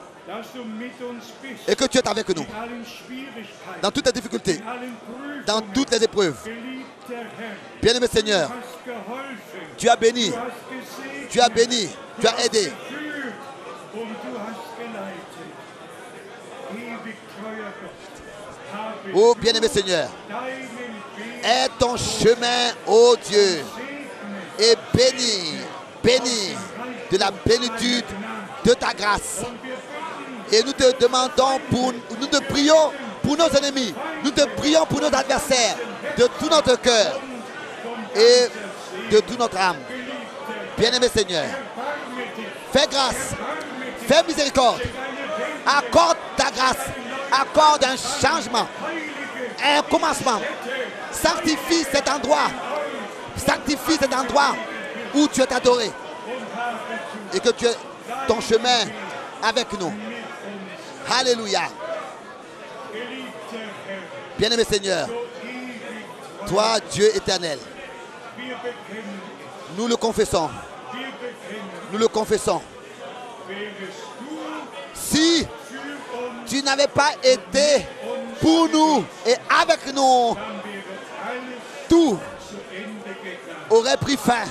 et que tu es avec nous dans toutes les difficultés, dans toutes les épreuves. Bien-aimé Seigneur, tu as béni, tu as béni, tu as aidé. Oh bien-aimé Seigneur, aie ton chemin, ô Dieu, et bénis de la plénitude de ta grâce. Et nous te demandons, nous te prions pour nos ennemis, nous te prions pour nos adversaires, de tout notre cœur et de toute notre âme. Bien-aimé Seigneur, fais grâce, fais miséricorde, accorde ta grâce accorde un changement, un commencement. Sanctifie cet endroit. Sanctifie cet endroit où tu es adoré. Et que tu aies ton chemin avec nous. Alléluia. Bien-aimé Seigneur, toi, Dieu éternel, nous le confessons. Nous le confessons. Si tu n'avais pas été pour nous et avec nous, tout aurait pris fin.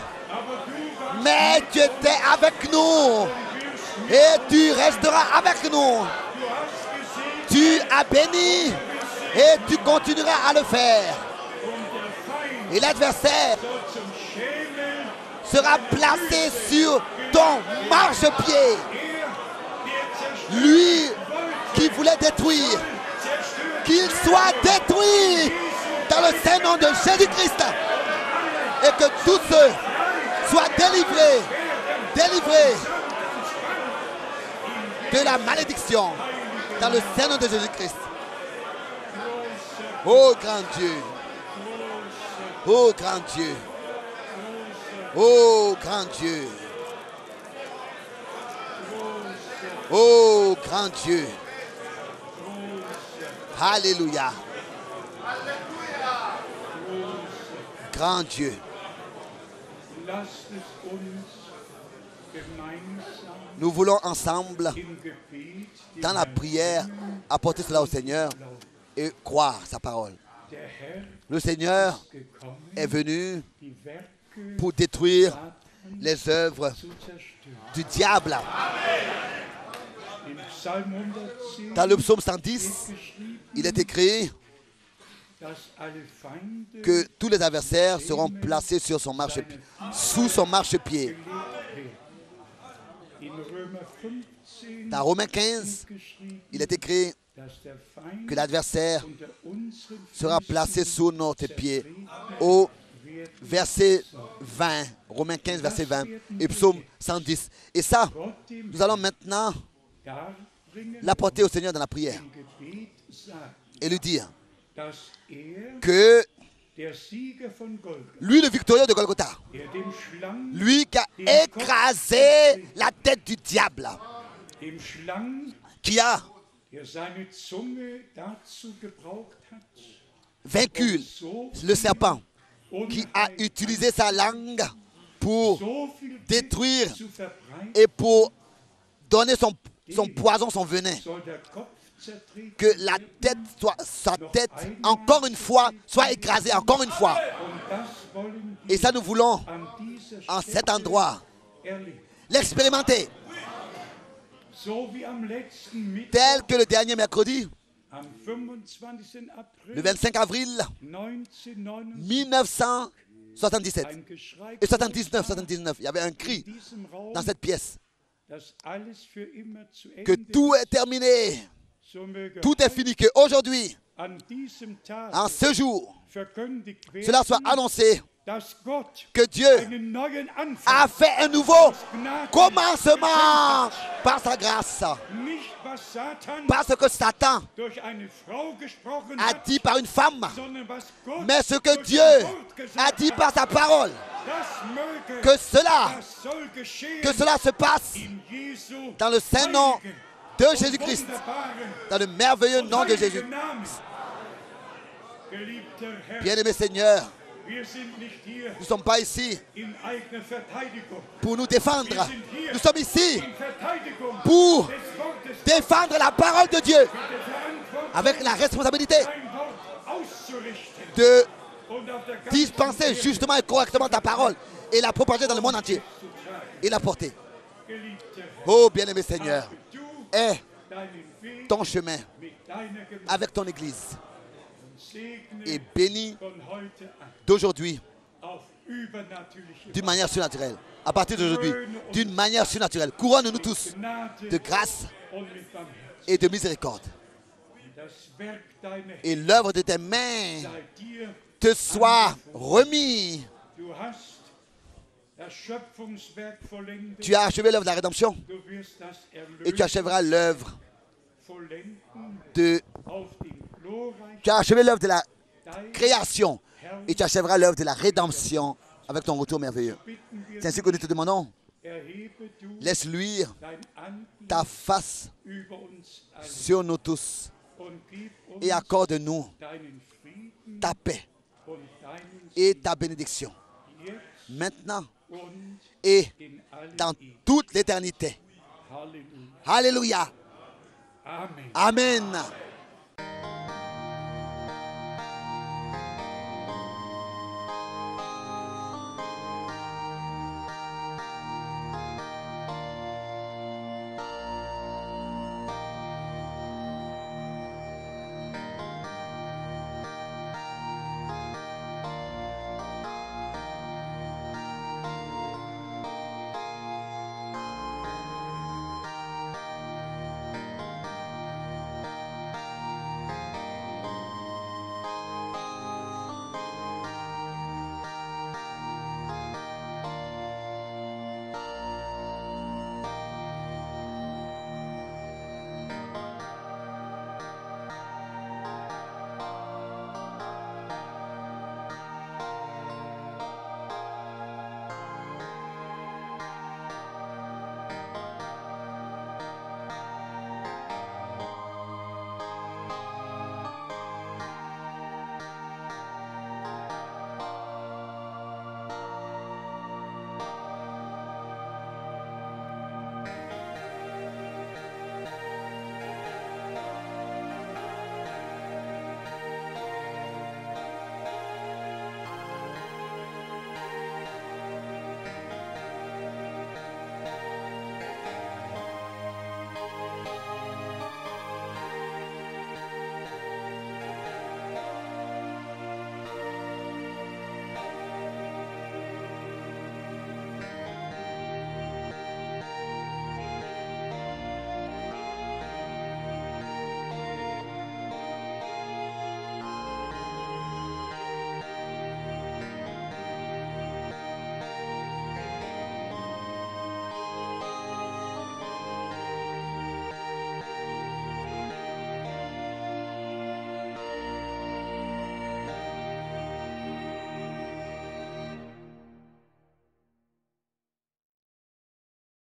Mais tu étais avec nous et tu resteras avec nous. Tu as béni et tu continueras à le faire. Et l'adversaire sera placé sur ton marchepied. Lui qui voulait détruire, qu'il soit détruit dans le saint nom de Jésus-Christ. Et que tous ceux soient délivrés de la malédiction dans le saint nom de Jésus-Christ. Oh grand Dieu, oh grand Dieu, oh grand Dieu, oh grand Dieu. Alléluia. Grand Dieu. Nous voulons ensemble, dans la prière, apporter cela au Seigneur et croire sa parole. Le Seigneur est venu pour détruire les œuvres du diable. Dans le psaume 110, il est écrit que tous les adversaires seront placés sur son marchepied, sous son marchepied. Dans Romains 15, il est écrit que l'adversaire sera placé sous notre pied. Au verset 20, Romains 15, verset 20, et psaume 110. Et ça, nous allons maintenant l'apporter au Seigneur dans la prière et lui dire que lui, le victorieux de Golgotha, lui qui a écrasé la tête du diable, qui a vaincu le serpent, qui a utilisé sa langue pour détruire et pour donner son poison, son venin. Que la tête sa tête, encore une fois, soit écrasée, encore une fois. Et ça, nous voulons, en cet endroit, l'expérimenter. Tel que le dernier mercredi, le 25 avril 1977 et 79, il y avait un cri dans cette pièce que tout est terminé. Tout est fini, qu'aujourd'hui, en ce jour, cela soit annoncé que Dieu a fait un nouveau commencement par sa grâce. Parce que Satan a dit par une femme, mais ce que Dieu a dit par sa parole, que cela se passe dans le saint nom de Jésus-Christ, dans le merveilleux nom de Jésus. Bien-aimé Seigneur, nous ne sommes pas ici pour nous défendre. Nous sommes ici pour défendre la parole de Dieu avec la responsabilité de dispenser justement et correctement ta parole et la propager dans le monde entier et la porter. Oh bien-aimé Seigneur, aie ton chemin avec ton Église et bénis d'aujourd'hui d'une manière surnaturelle. À partir d'aujourd'hui, d'une manière surnaturelle. Couronne-nous tous de grâce et de miséricorde. Et l'œuvre de tes mains te soit remise. Tu as achevé l'œuvre de la rédemption et tu achèveras l'œuvre Tu as achevé l'œuvre de la création et tu achèveras l'œuvre de la rédemption avec ton retour merveilleux. C'est ainsi que nous te demandons, laisse luire ta face sur nous tous et accorde-nous ta paix et ta bénédiction, maintenant et dans toute l'éternité. Alléluia. Amen.